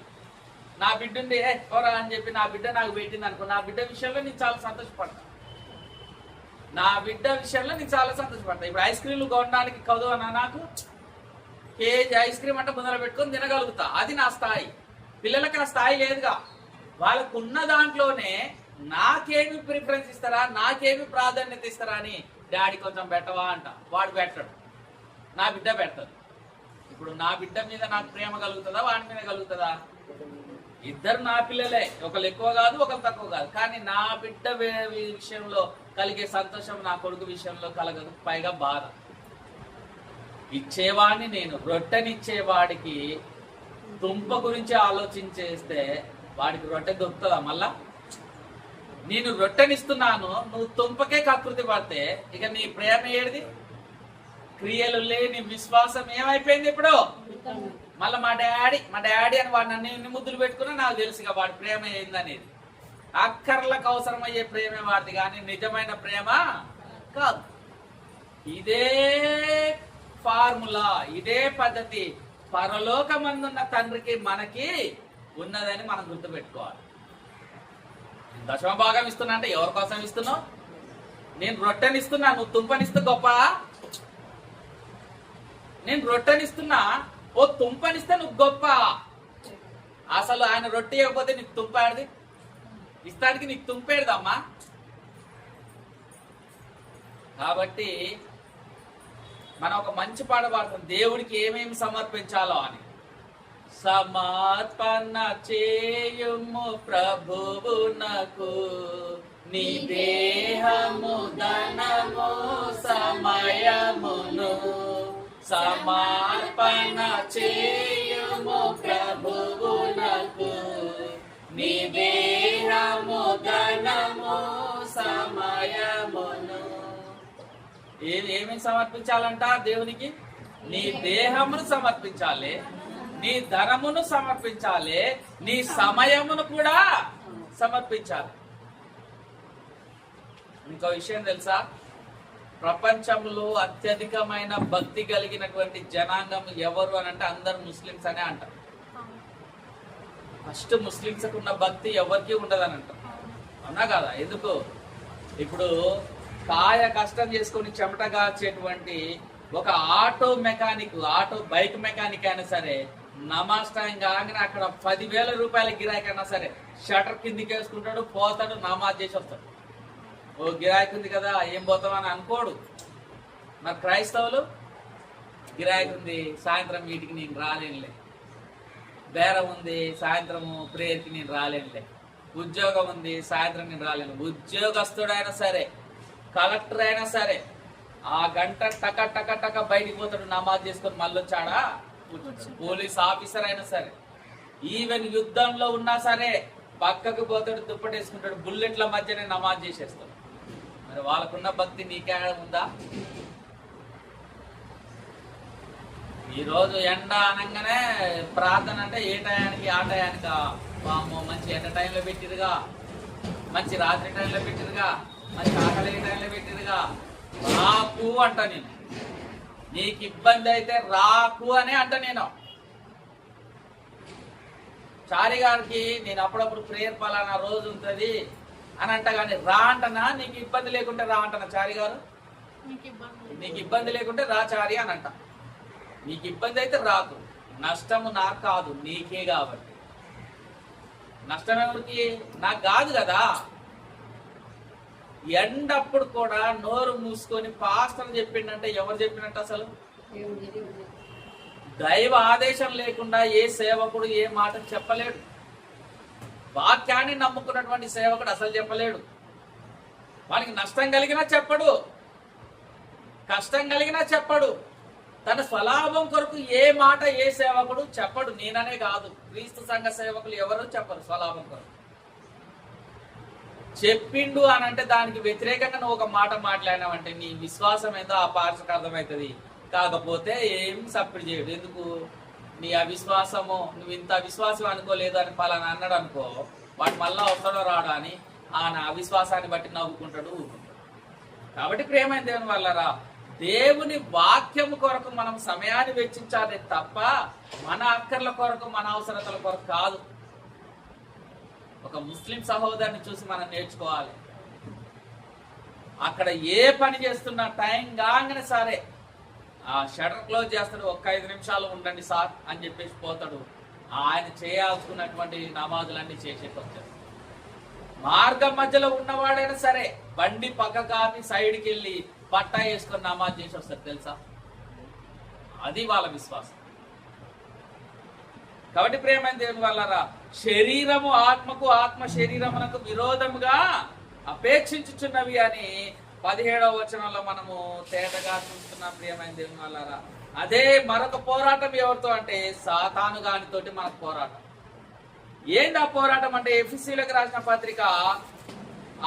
నా బిడ్డ ఉండి ఎవరా అని చెప్పి నా బిడ్డ నాకు పెట్టింది అనుకో, నా బిడ్డ విషయంలో నేను చాలా సంతోషపడతా. ఇప్పుడు ఐస్ క్రీమ్లు కొనడానికి కదువనా? నాకు కేజీ ఐస్ క్రీమ్ అంటే ముందర పెట్టుకొని తినగలుగుతా, అది నా స్థాయి. పిల్లలకి ఆ స్థాయి లేదుగా. వాళ్ళకు ఉన్న దాంట్లోనే నాకేమి ప్రిఫరెన్స్ ఇస్తారా, నాకేమి ప్రాధాన్యత ఇస్తారా అని డాడీ కొంచెం పెట్టవా అంట. వాడు పెట్టడు, నా బిడ్డ పెట్టదు. ఇప్పుడు నా బిడ్డ మీద నాకు ప్రేమ కలుగుతుందా, వాడి మీద కలుగుతుందా? ఇద్దరు నా పిల్లలే, ఒకరు ఎక్కువ కాదు, ఒకరు తక్కువ కాదు. కానీ నా బిడ్డ విషయంలో కలిగే సంతోషం నా కొడుకు విషయంలో కలగదు. పైగా బాధ. ఇచ్చేవాడిని నేను, రొట్టెనిచ్చేవాడికి తుంప గురించి ఆలోచించేస్తే వాడికి రొట్టె దొరుకుతుందా? మళ్ళా నేను రొట్టెనిస్తున్నాను, నువ్వు తుంపకే కకృతి పడితే ఇక నీ ప్రేమ ఏడిది? క్రియలు లేని విశ్వాసం ఏమైపోయింది ఇప్పుడు? మళ్ళీ మా డాడీ అని వాడు నన్ను ఎన్ని ముద్దులు పెట్టుకున్నా నాకు తెలుసుగా వాడి ప్రేమ ఏందనేది. అక్కర్లకు అవసరమయ్యే ప్రేమే వాడిది కానీ నిజమైన ప్రేమ కాదు. ఇదే ఫార్ములా, ఇదే పద్ధతి పరలోకమందున్న తండ్రికి మనకి ఉన్నదని మనం గుర్తుపెట్టుకోవాలి. దశమ భాగం ఇస్తున్నా అంటే ఎవరి కోసం ఇస్తున్నావు? నేను రొట్టెనిస్తున్నా, నువ్వు తుంపనిస్తే గొప్ప? నేను రొట్టెనిస్తున్నా, ఓ తుంపనిస్తే నువ్వు గొప్ప? అసలు ఆయన రొట్టె ఇవ్వకపోతే నీకు తుంపాడిది ఇస్తానికి, నీకు తుంపేడదమ్మా. కాబట్టి మనం ఒక మంచి పాట పాడుతాం, దేవుడికి ఏమేమి సమర్పించాలో అని. సమర్పణ చేయుము ప్రభువునకు నీ దేహము ధనము సమయమును. సమర్పణ చేయుము ప్రభువునకు నీ దేహము ధనము సమయమును. ఏమేమి సమర్పించాలంట దేవునికి? నీ దేహమును సమర్పించాలి, నీ ధనమును సమర్పించాలి, నీ సమయమును కూడా సమర్పించాలి. ఇంకో విషయం తెలుసా? ప్రపంచంలో అత్యధికమైన భక్తి కలిగినటువంటి జనాంగం ఎవరు అని అంటే అందరు ముస్లిమ్స్ అనే అంటారు. ఫస్ట్ ముస్లిమ్స్ ఉన్న భక్తి ఎవరికి ఉండదని అంటారు. అవునా కదా? ఎందుకు? ఇప్పుడు కాయ కష్టం చేసుకొని చెమట కాచేటువంటి ఒక auto mechanic, auto bike mechanic అయినా సరే నమాజ్ టైం కాగానే అక్కడ 10,000 రూపాయల గిరాకైనా సరే షటర్ కిందికి వేసుకుంటాడు, పోతాడు, నమాజ్ చేసి వస్తాడు. ఓ గిరాకీ ఉంది కదా ఏం పోతామని అనుకోడు. మరి క్రైస్తవులు గిరాకీ ఉంది సాయంత్రం వీటికి నేను రాలేనులే, బేరం ఉంది సాయంత్రము ప్రేయర్కి నేను రాలేనులే, ఉద్యోగం ఉంది సాయంత్రం నేను రాలేను. ఉద్యోగస్తుడైనా సరే, కలెక్టర్ అయినా సరే ఆ గంట టక టక టక బయటికి పోతాడు, నమాజ్ చేసుకొని మళ్ళీ వచ్చాడా. పోలీస్ ఆఫీసర్ అయినా సరే, ఈవెన్ యుద్ధంలో ఉన్నా సరే పక్కకు పోతాడు, దుప్పటేసుకుంటాడు, బుల్లెట్ల మధ్యనే నమాజ్ చేసేస్తాడు. మరి వాళ్ళకున్న భక్తి నీకే ఉందా? ఈరోజు ఎండ అనగానే ప్రార్థన అంటే ఏ టయానికి ఆ టయానికి, మంచి ఎండ టైంలో పెట్టిరుగా, మంచి రాత్రి టైంలో పెట్టిరుగా, మంచి ఆకలి టైంలో పెట్టిరుగా. రాకు అంట నేను, నీకు ఇబ్బంది అయితే రాకు అని అంట నేను. చారి గారికి నేను అప్పుడప్పుడు ప్రేయర్ పలానా రోజు ఉంటుంది అని అంట, కానీ రా అంటనా? నీకు ఇబ్బంది లేకుంటే రా అంటనా చారి గారు? నీకు ఇబ్బంది లేకుంటే రా చారి అని అంట. నీకు ఇబ్బంది అయితే రాకు, నష్టము నాకు కాదు నీకే. కాబట్టి నష్టం ఎవరికి? నాకు కాదు కదా. ఎండప్పుడు కూడా నోరు మూసుకొని పాస్టర్ చెప్పిండంటే ఎవరు చెప్పినట్టు? అసలు దైవ ఆదేశం లేకుండా ఏ సేవకుడు ఏ మాట చెప్పలేడు. వాక్యాన్ని నమ్ముకున్నటువంటి సేవకుడు అసలు చెప్పలేడు. వానికి నష్టం కలిగినా చెప్పడు, కష్టం కలిగినా చెప్పడు. తన స్వలాభం కొరకు ఏ మాట ఏ సేవకుడు చెప్పడు. నేననే కాదు, క్రీస్తు సంఘ సేవకులు ఎవరు చెప్పరు స్వలాభం కొరకు. చెప్పిండు అని అంటే దానికి వ్యతిరేకంగా నువ్వు ఒక మాట మాట్లాడినావంటే నీ విశ్వాసం ఏందో ఆ పార్షకు అర్థమవుతుంది. కాకపోతే ఏం సప్పుడు చేయడు. ఎందుకు? నీ అవిశ్వాసము, నువ్వు ఇంత అవిశ్వాసం అనుకోలేదు అని పలానా అన్నాడు అనుకో, వాడు మళ్ళా వస్తాడో రాడు అని ఆ నా అవిశ్వాసాన్ని బట్టి నవ్వుకుంటాడు, ఊరుకుంటాడు. కాబట్టి ప్రియమైన దేవుని వల్లరా, దేవుని వాక్యము కొరకు మనం సమయాన్ని వెచ్చించాలి తప్ప మన అక్కర్ల కొరకు మన అవసరతల కొరకు కాదు. ఒక ముస్లిం సహోదరుని చూసి మనం నేర్చుకోవాలి. అక్కడ ఏ పని చేస్తున్నా టైం కాగానే సరే ఆ షటర్ క్లోజ్ చేస్తాడు, ఒక్క 5 నిమిషాలు ఉండండి సార్ అని చెప్పేసి పోతాడు. ఆయన చేయాల్సుకున్నటువంటి నమాజులన్నీ చేసేకి వచ్చాడు. మార్గం మధ్యలో ఉన్నవాడైనా సరే బండి పక్క కాపి సైడ్కి వెళ్ళి పట్టా వేసుకొని నమాజ్ చేసి వస్తారు. తెలుసా? అది వాళ్ళ విశ్వాసం. కాబట్టి ప్రేమైన దేవుని వల్లరా, శరీరము ఆత్మకు, ఆత్మ శరీరమునకు విరోధముగా అపేక్షించుచున్నవి అని 17వ వచనంలో మనము తేటగా చూస్తున్నాం. ప్రియమైన దేవుని వల్లరా, అదే మరొక పోరాటం ఎవరితో అంటే సాతాను గానితోటి మనకు పోరాటం. ఏంటి ఆ పోరాటం అంటే? ఎఫెసీయులకు రాసిన పత్రిక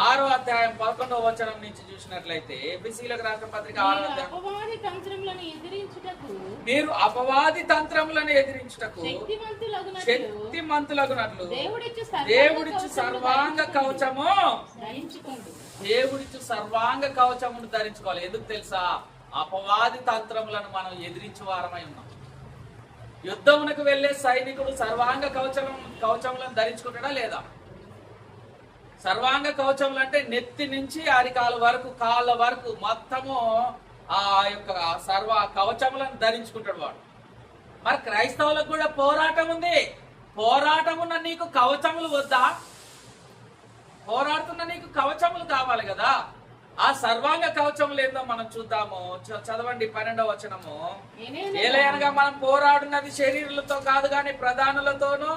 6వ అధ్యాయం 11వ వచనం నుంచి చూసినట్లయితే, ఎఫెసీయులకు రాసిన పత్రిక 6వ అధ్యాయం, మీరు అపవాది తంత్రములను ఎదిరించుటకు శక్తిమంతులగునట్లు దేవుడిచ్చు సర్వాంగ కవచము, దేవుడిచ్చు సర్వాంగ కవచమును ధరించుకోవాలి. ఎందుకు తెలుసా? అపవాది తంత్రములను మనం ఎదిరించే వారమై ఉన్నాం. యుద్ధమునకు వెళ్లే సైనికుడు సర్వాంగ కవచములను ధరించుకుంటాడా లేదా? సర్వాంగ కవచములు అంటే నెత్తి నుంచి అరికాల వరకు, కాళ్ళ వరకు మొత్తము ఆ యొక్క సర్వ కవచములను ధరించుకుంటాడు వాడు. మరి క్రైస్తవులకు కూడా పోరాటం ఉంది. పోరాటమున్న నీకు కవచములు వద్దా? పోరాడుతున్న నీకు కవచములు కావాలి కదా. ఆ సర్వాంగ కవచములు ఏందో మనం చూద్దాము. చదవండి 12వ వచనము. ఏలయనగా మనం పోరాడున్నది శరీరులతో కాదు గాని ప్రధానులతోనూ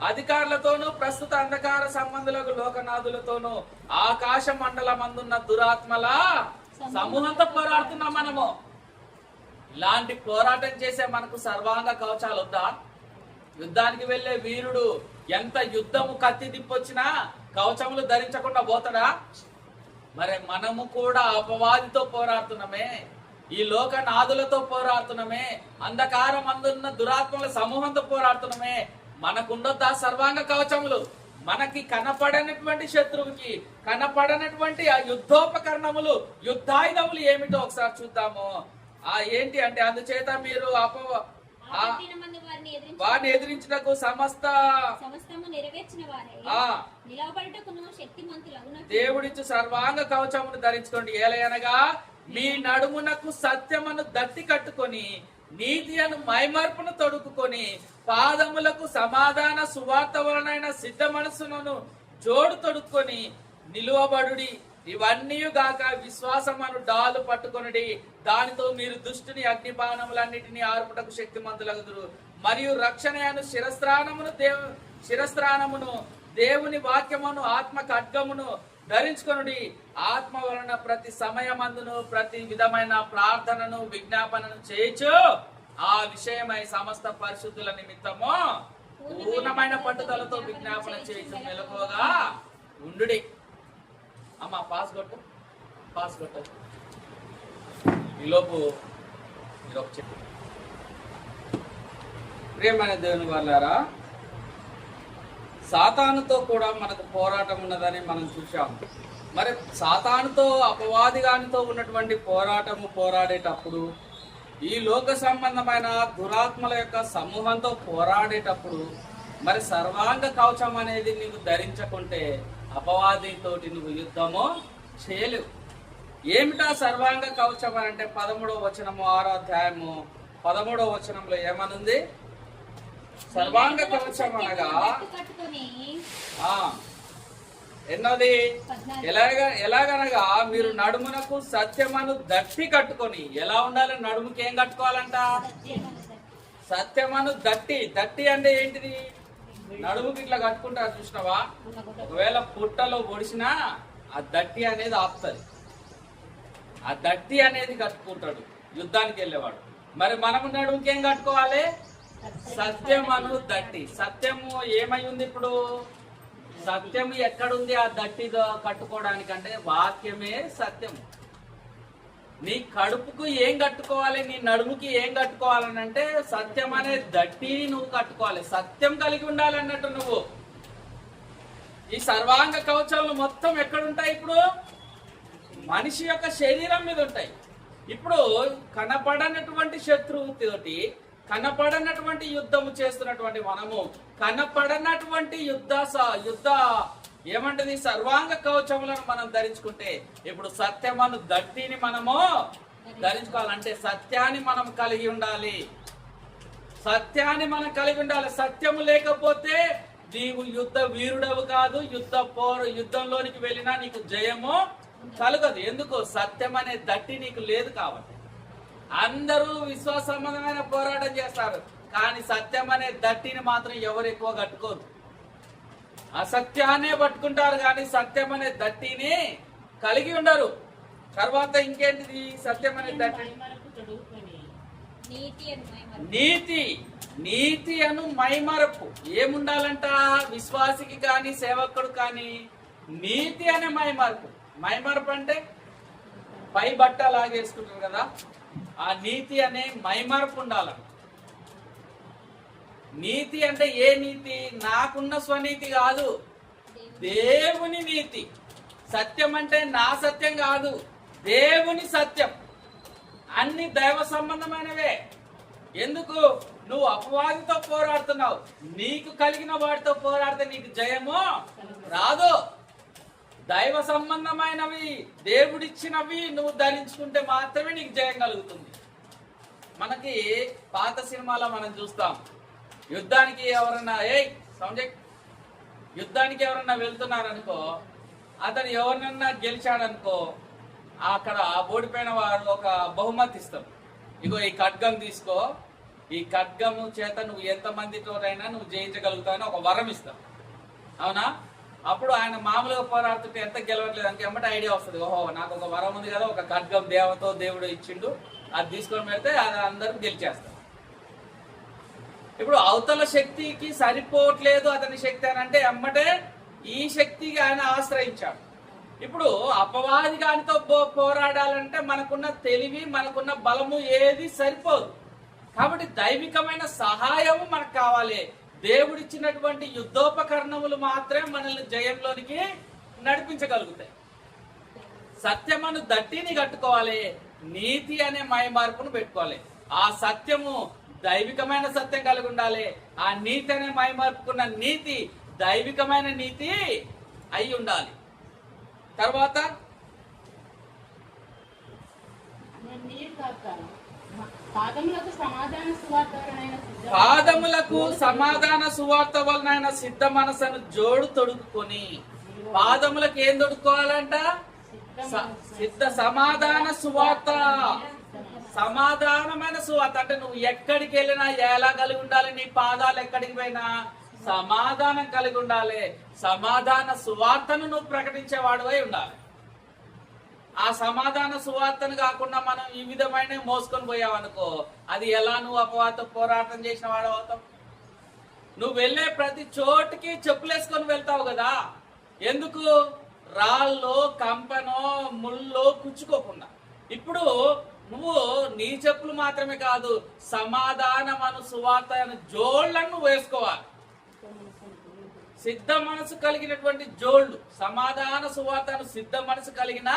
అధికారులతోనూ ప్రస్తుత అంధకార సంబంధులకు లోకనాథులతోనూ ఆకాశ మండలమందున్న దురాత్మల సమూహంతో పోరాడుతున్నాం మనము. ఇలాంటి పోరాటం చేసే మనకు సర్వాంగ కవచాలు వద్దా? యుద్ధానికి వెళ్లే వీరుడు ఎంత యుద్ధము కత్తి దిప్పొచ్చినా కవచములు ధరించకుండా పోతాడా? మరి మనము కూడా అపవాదితో పోరాడుతున్నామే, ఈ లోకనాథులతో పోరాడుతున్నామే, అంధకారం అందున్న దురాత్మల సమూహంతో పోరాడుతున్నామే. మనకుండొద్దా సర్వాంగ కవచములు? మనకి కనపడనటువంటి శత్రువుకి కనపడనటువంటి ఆ యుద్ధోపకరణములు, యుద్ధాయుధములు ఏమిటో ఒకసారి చూద్దాము. ఏంటి అంటే, అందుచేత మీరు వారిని ఎదిరించినకు దేవుడిచ్చు సర్వాంగ కవచమును ధరించుకోండి. ఏలయనగా మీ నడుమునకు సత్యమును దట్టి కట్టుకొని నీతి అను మైమర్పును తొడుక్కుని పాదములకు సమాధాన సువార్త వలనైన సిద్ధ మనసును జోడు తొడుక్కొని నిలువబడుడి. ఇవన్నీ గాక విశ్వాసమను డాలు పట్టుకొనుడి. దానితో మీరు దుష్టుని అగ్నిబాణములన్నిటినీ ఆర్పుటకు శక్తిమంతులగుదురు. మరియు రక్షణ అను శిరస్త్రాణమును దేవుని వాక్యమును ఆత్మ ఖడ్గమును ధరించుకొనుడి. ఆత్మ వలన ప్రతి సమయమందును ప్రతి విధమైన ప్రార్థనను విజ్ఞాపనను చేయొచ్చు. ఆ విషయమై సమస్త పరిశుద్ధుల నిమిత్తము పూర్ణమైన పట్టుదలతో విజ్ఞాపన చేయొచ్చు. మెలకువగా ఉండుడి. అమ్మా పాస్ కొట్టు. ఈలోపు చెప్పు. ప్రియమైన దేవుని వాళ్ళారా, సాతానుతో కూడా మనకు పోరాటం ఉన్నదని మనం చూసాం. మరి సాతానుతో అపవాదిగానితో ఉన్నటువంటి పోరాడేటప్పుడు, ఈ లోక సంబంధమైన దురాత్మల యొక్క సమూహంతో పోరాడేటప్పుడు మరి సర్వాంగ కవచం అనేది నీవు ధరించకుంటే అపవాదితోటి నువ్వు యుద్ధము చేయలేవు. ఏమిటా సర్వాంగ కవచం అంటే 13వ వచనము 6వ అధ్యాయము 13వ వచనంలో ఏమనుంది? సర్వాంగ కవచం అనగా ఎన్నోది? ఎలాగనగా మీరు నడుమునకు సత్యమను దట్టి కట్టుకొని. ఎలా ఉండాలి? నడుముకి ఏం కట్టుకోవాలంట? సత్యమను దట్టి అంటే ఏంటిది? నడుముకి ఇట్లా కట్టుకుంటారు చూసినావా? ఒకవేళ పుట్టలో పొడిచినా ఆ దట్టి అనేది ఆపుతుంది. ఆ దట్టి అనేది కట్టుకుంటాడు యుద్ధానికి వెళ్ళేవాడు. మరి మనము నడుముకి ఏం కట్టుకోవాలి? సత్యమను దట్టి. సత్యము ఏమై ఉంది ఇప్పుడు? సత్యం ఎక్కడుంది ఆ దట్టితో కట్టుకోవడానికంటే? వాక్యమే సత్యము. నీ కడుపుకు ఏం కట్టుకోవాలి? నీ నడుముకి ఏం కట్టుకోవాలని అంటే సత్యం అనే దట్టి నువ్వు కట్టుకోవాలి. సత్యం కలిగి ఉండాలన్నట్టు నువ్వు. ఈ సర్వాంగ కవచాలు మొత్తం ఎక్కడుంటాయి? ఇప్పుడు మనిషి యొక్క శరీరం మీద ఉంటాయి. ఇప్పుడు కనపడనటువంటి శత్రువుతోటి కనపడనటువంటి యుద్ధము చేస్తున్నటువంటి మనము కనపడనటువంటి యుద్ధ ఏమంటది సర్వాంగ కవచములను మనం ధరించుకుంటే ఇప్పుడు సత్యమను దట్టిని మనము ధరించుకోవాలంటే సత్యాన్ని మనం కలిగి ఉండాలి. సత్యము లేకపోతే నీవు యుద్ధ వీరుడవు కాదు. యుద్ధంలోనికి వెళ్ళినా నీకు జయము కలగదు. ఎందుకు? సత్యం అనే దట్టి నీకు లేదు కాబట్టి. అందరూ విశ్వాస సంబంధమైన పోరాటం చేస్తారు, కానీ సత్యం అనే దట్టిని మాత్రం ఎవరు ఎక్కువ కట్టుకోదు. అసత్యాన్నే పట్టుకుంటారు కానీ సత్యం అనే దట్టిని కలిగి ఉండరు. తర్వాత ఇంకేంటిది? సత్యం అనే దట్టి నీతి అను మైమరపు. ఏముండాలంట? విశ్వాసికి కానీ సేవకుడు కానీ నీతి అనే మైమరపు. మైమరపు అంటే పై బట్ట లాగేసుకుంటారు కదా, ఆ నీతి అనే మైమరపు ఉండాలంట. నీతి అంటే ఏ నీతి? నాకున్న స్వనీతి కాదు, దేవుని నీతి. సత్యం అంటే నా సత్యం కాదు, దేవుని సత్యం. అన్ని దైవ సంబంధమైనవే. ఎందుకు? నువ్వు అపవాదితో పోరాడుతున్నావు. నీకు కలిగిన వాడితో పోరాడితే నీకు జయము రాదు. దైవ సంబంధమైనవి, దేవుడిచ్చినవి నువ్వు ధరించుకుంటే మాత్రమే నీకు జయం కలుగుతుంది. మనకి పాత సినిమాలో మనం చూస్తాం, యుద్ధానికి ఎవరన్నా యుద్ధానికి ఎవరన్నా వెళ్తున్నారనుకో, అతను ఎవరినన్నా గెలిచాడనుకో, అక్కడ ఓడిపోయిన వారు ఒక బహుమతి ఇస్తారు. ఇగో ఈ ఖడ్గం తీసుకో, ఈ ఖడ్గము చేత నువ్వు ఎంతమందితోనైనా నువ్వు జయించగలుగుతావని ఒక వరం ఇస్తావు. అవునా? అప్పుడు ఆయన మామూలుగా పోరాడుతుంటే ఎంత గెలవట్లేదు అంటే ఎమ్మటే ఐడియా వస్తుంది, ఓహో నాకు ఒక వరం ఉంది కదా, ఒక ఖడ్గం దేవుడు ఇచ్చిండు, అది తీసుకొని పెడితే అది అందరూ గెలిచేస్తారు. ఇప్పుడు అవతల శక్తికి సరిపోవట్లేదు అతని శక్తి అని అంటే ఎమ్మటే ఈ శక్తికి ఆయన ఆశ్రయించాడు. ఇప్పుడు అపవాది గానితో పోరాడాలంటే మనకున్న తెలివి, మనకున్న బలము ఏది సరిపోదు. కాబట్టి దైవికమైన సహాయము మనకు కావాలి. దేవుడిచ్చినటువంటి యుద్ధోపకరణములు మాత్రమే మనల్ని జయంలోనికి నడిపించగలుగుతాయి. సత్యమును దట్టిని కట్టుకోవాలి, నీతి అనే మైమార్పును పెట్టుకోవాలి. ఆ సత్యము దైవికమైన సత్యం కలిగి ఉండాలి. ఆ నీతి అనే మైమార్పుకున్న నీతి దైవికమైన నీతి అయి ఉండాలి. తర్వాత పాదములకు సమాధాన సువార్త వలన సిద్ధ మనసును జోడు తొడుక్కొని, పాదములకు ఏం తొడుక్కోవాలంట? సిద్ధ సమాధాన సువార్త. సమాధానమైన సువార్త అంటే నువ్వు ఎక్కడికి వెళ్ళినా ఎలా కలిగి ఉండాలి? నీ పాదాలు ఎక్కడికి పోయినా సమాధానం కలిగి ఉండాలి. సమాధాన సువార్తను నువ్వు ప్రకటించేవాడువై ఉండాలి. ఆ సమాధాన సువార్తను కాకుండా మనం ఈ విధమైన మోసుకొని పోయావనుకో, అది ఎలా నువ్వు అపవాదితో పోరాటం చేసిన వాడు అవుతావు? నువ్వు వెళ్ళే ప్రతి చోటుకి చెప్పులేసుకొని వెళ్తావు కదా. ఎందుకు? రాళ్ళో కంపనో ముళ్ళో కుచ్చుకోకుండా. ఇప్పుడు నువ్వు నీ చెప్పులు మాత్రమే కాదు, సమాధానమను సువార్త జోళ్లను వేసుకోవాలి. సిద్ధ మనసు కలిగినటువంటి జోళ్లు, సమాధాన సువార్తను సిద్ధ మనసు కలిగిన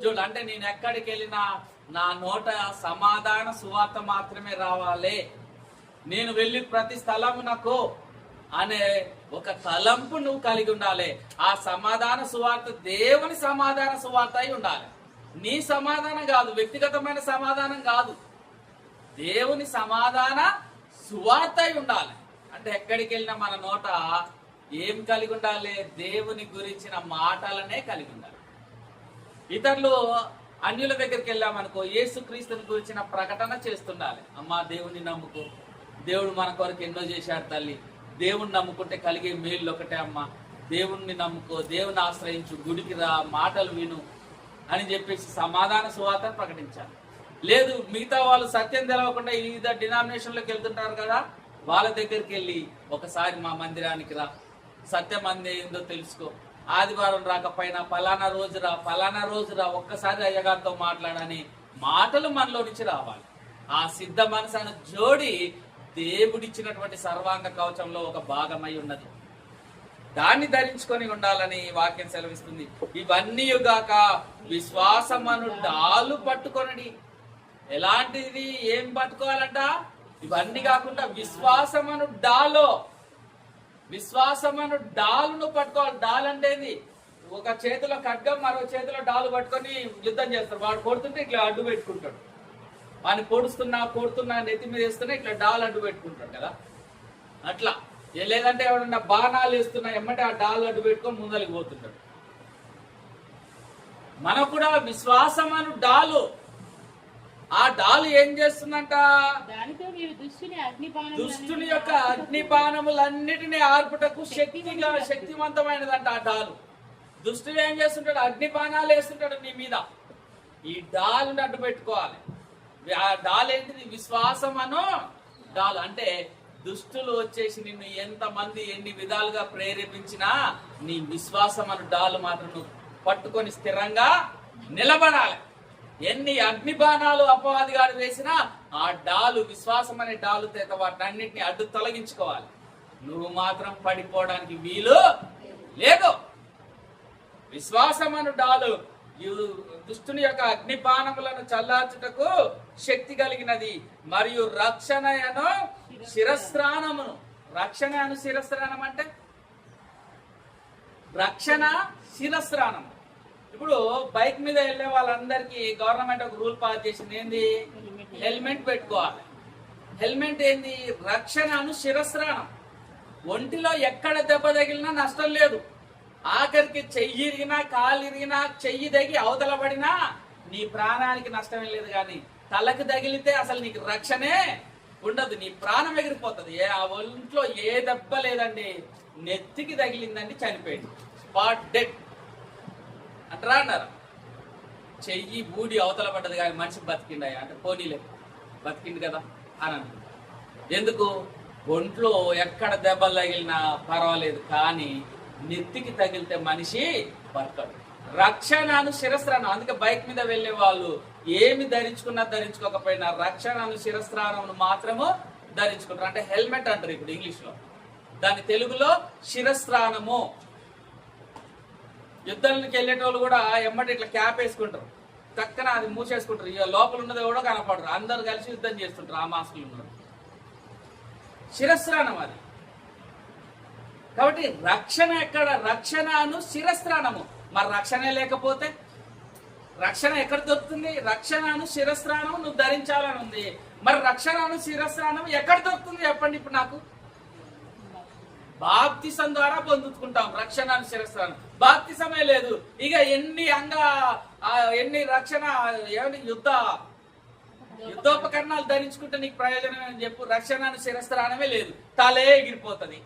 జోళ్ళు. అంటే నేను ఎక్కడికి వెళ్ళినా నా నోట సమాధాన సువార్త మాత్రమే రావాలి. నేను వెళ్ళి ప్రతి స్థలమునకు అనే ఒక తలంపు నువ్వు కలిగి ఉండాలి. ఆ సమాధాన సువార్త దేవుని సమాధాన సువార్త అయి ఉండాలి. నీ సమాధానం కాదు, వ్యక్తిగతమైన సమాధానం కాదు, దేవుని సమాధాన సువార్త అయి ఉండాలి. అంటే ఎక్కడికి వెళ్ళినా మన నోట ఏం కలిగి ఉండాలి? దేవుని గురించిన మాటలనే కలిగి ఉండాలి. ఇతరులు అన్యుల దగ్గరికి వెళ్ళామనుకో, యేసుక్రీస్తుని గురించిన ప్రకటన చేస్తుండాలి. అమ్మా దేవుని నమ్ముకో, దేవుడు మన కొరకు ఎన్నో చేశాడు తల్లి, దేవుణ్ణి నమ్ముకుంటే కలిగే మేలు ఒకటే అమ్మా, దేవుణ్ణి నమ్ముకో, దేవుని ఆశ్రయించు, గుడికి రా, మాటలు విను అని చెప్పేసి సమాధాన సువార్తను ప్రకటించాలి. లేదు, మిగతా వాళ్ళు సత్యం తెలవకుండా వివిధ డినామినేషన్లోకి వెళ్తుంటారు కదా, వాళ్ళ దగ్గరికి వెళ్ళి ఒకసారి మా మందిరానికి రా, సత్యం ఏందో తెలుసుకో, ఆదివారం రాకపోయినా ఫలానా రోజు రా, ఒక్కసారి అయ్యగారితో మాట్లాడని మాటలు మనలో నుంచి రావాలి. ఆ సిద్ధ మనసును జోడి దేవుడిచ్చినటువంటి సర్వాంగ కవచంలో ఒక భాగమై ఉన్నది. దాన్ని ధరించుకొని ఉండాలని వాక్యం సెలవిస్తుంది. ఇవన్నీ గాక విశ్వాసమను డాలు పట్టుకొనడి. ఎలాంటిది? ఏం పట్టుకోవాలంట? ఇవన్నీ కాకుండా విశ్వాసమను డాలును పట్టుకోవాలి. డాల్ అంటే ఒక చేతిలో ఖడ్గం, మరో చేతిలో డాలు పట్టుకొని యుద్ధం చేస్తారు. వాడు కొడుతుంటే ఇట్లా అడ్డు పెట్టుకుంటాడు, వాడిని కొడుతున్నా నెత్తి మీద వేస్తున్నా ఇట్లా డాల్ అడ్డు పెట్టుకుంటాడు కదా. అట్లా లేదంటే ఎవడన్నా బాణాలు వేస్తున్నా ఎమ్మటే ఆ డాల్ అడ్డు పెట్టుకొని ముందరికి పోతుంటాడు. మనకు కూడా విశ్వాసమను డాలు. ఆ డాలు ఏం చేస్తుందంట? దుష్టుని యొక్క అగ్ని బాణములన్నిటినీ ఆర్పుటకు శక్తివంతమైనదంట ఆ డాలు. దుష్టుడు ఏం చేస్తుంటాడు? అగ్ని బాణాలు వేస్తుంటాడు నీ మీద. ఈ డాలుని అడ్డు పెట్టుకోవాలి. ఆ డాల్ ఏంటిది? విశ్వాసమను డాలు. అంటే దుష్టులు వచ్చేసి నిన్ను ఎంతమంది ఎన్ని విధాలుగా ప్రేరేపించినా నీ విశ్వాసమను డాలు మాత్రం నువ్వు పట్టుకొని స్థిరంగా నిలబడాలి. ఎన్ని అగ్ని బాణాలు అపవాదిగాడు వేసినా ఆ డాలు, విశ్వాసం అనే డాలు చేత వాటిని అన్నింటినీ అడ్డు తొలగించుకోవాలి. నువ్వు మాత్రం పడిపోవడానికి వీలు లేదు. విశ్వాసమను డాలు దుష్టుని యొక్క అగ్నిపానములను చల్లార్చుటకు శక్తి కలిగినది, మరియు రక్షణను శిరస్త్రానమును. రక్షణ అను శిరస్త్రానం అంటే రక్షణ శిరస్త్రానం. ఇప్పుడు బైక్ మీద వెళ్ళే వాళ్ళందరికీ గవర్నమెంట్ ఒక రూల్ పాస్ చేసింది, ఏంది? హెల్మెట్ పెట్టుకోవాలి. హెల్మెట్ ఏంది? రక్షణ అను శిరస్త్రానం. ఒంటిలో ఎక్కడ దెబ్బ తగిలినా నష్టం లేదు. ఆఖరికి చెయ్యి ఇరిగినా, కాలు ఇరిగినా, చెయ్యి తగి అవతల పడినా నీ ప్రాణానికి నష్టమే లేదు. కానీ తలకు తగిలితే అసలు నీకు రక్షణే ఉండదు, నీ ప్రాణం ఎగిరిపోతుంది. ఆ ఒంట్లో ఏ దెబ్బ లేదండి, నెత్తికి తగిలిందండి చనిపోయింది, స్పాట్ డెడ్ అంటారా అన్నారు. చెయ్యి బూడి అవతల పడ్డది కానీ మనిషి బతికిండయా అంటే పోనీలే బతికిండు కదా అని. ఎందుకు? ఒంట్లో ఎక్కడ దెబ్బలు తగిలినా పర్వాలేదు, కానీ నెత్తికి తగిలితే మనిషి బతకడు. రక్షణను శిరస్త్రానం. అందుకే బైక్ మీద వెళ్లే వాళ్ళు ఏమి ధరించుకున్నా ధరించుకోకపోయినా రక్షణను శిరస్త్రానం మాత్రము ధరించుకుంటారు. అంటే హెల్మెట్ అంటారు ఇప్పుడు ఇంగ్లీష్ లో, దాని తెలుగులో శిరస్త్రానము. యుద్ధానికి వెళ్ళేటోళ్ళు కూడా ఎమ్మటి ఇట్లా క్యాప్ వేసుకుంటారు, చక్కన అది మూసేసుకుంటారు, ఇక లోపల ఉన్నది కూడా కనపడరు, అందరు కలిసి యుద్ధం చేస్తుంటారు ఆ మాస్కులు ఉన్నారు. శిరస్త్రానం అది. కాబట్టి రక్షణ ఎక్కడ? రక్షణను శిరస్త్రానము. మరి రక్షణే లేకపోతే రక్షణ ఎక్కడ దొరుకుతుంది? రక్షణను శిరస్త్రానం నువ్వు ధరించాలని ఉంది. మరి రక్షణను శిరస్త్రానం ఎక్కడ దొరుకుతుంది చెప్పండి ఇప్పుడు నాకు? బాప్తిసం ద్వారా పొందుకుంటాం రక్షణను శిరస్త్రానం. బాప్తిసమే లేదు, ఇక ఎన్ని రక్షణ యుద్ధోపకరణాలు ధరించుకుంటే నీకు ప్రయోజనం అని చెప్పు. రక్షణను శిరస్త్రానమే లేదు, తలే ఎగిరిపోతుంది.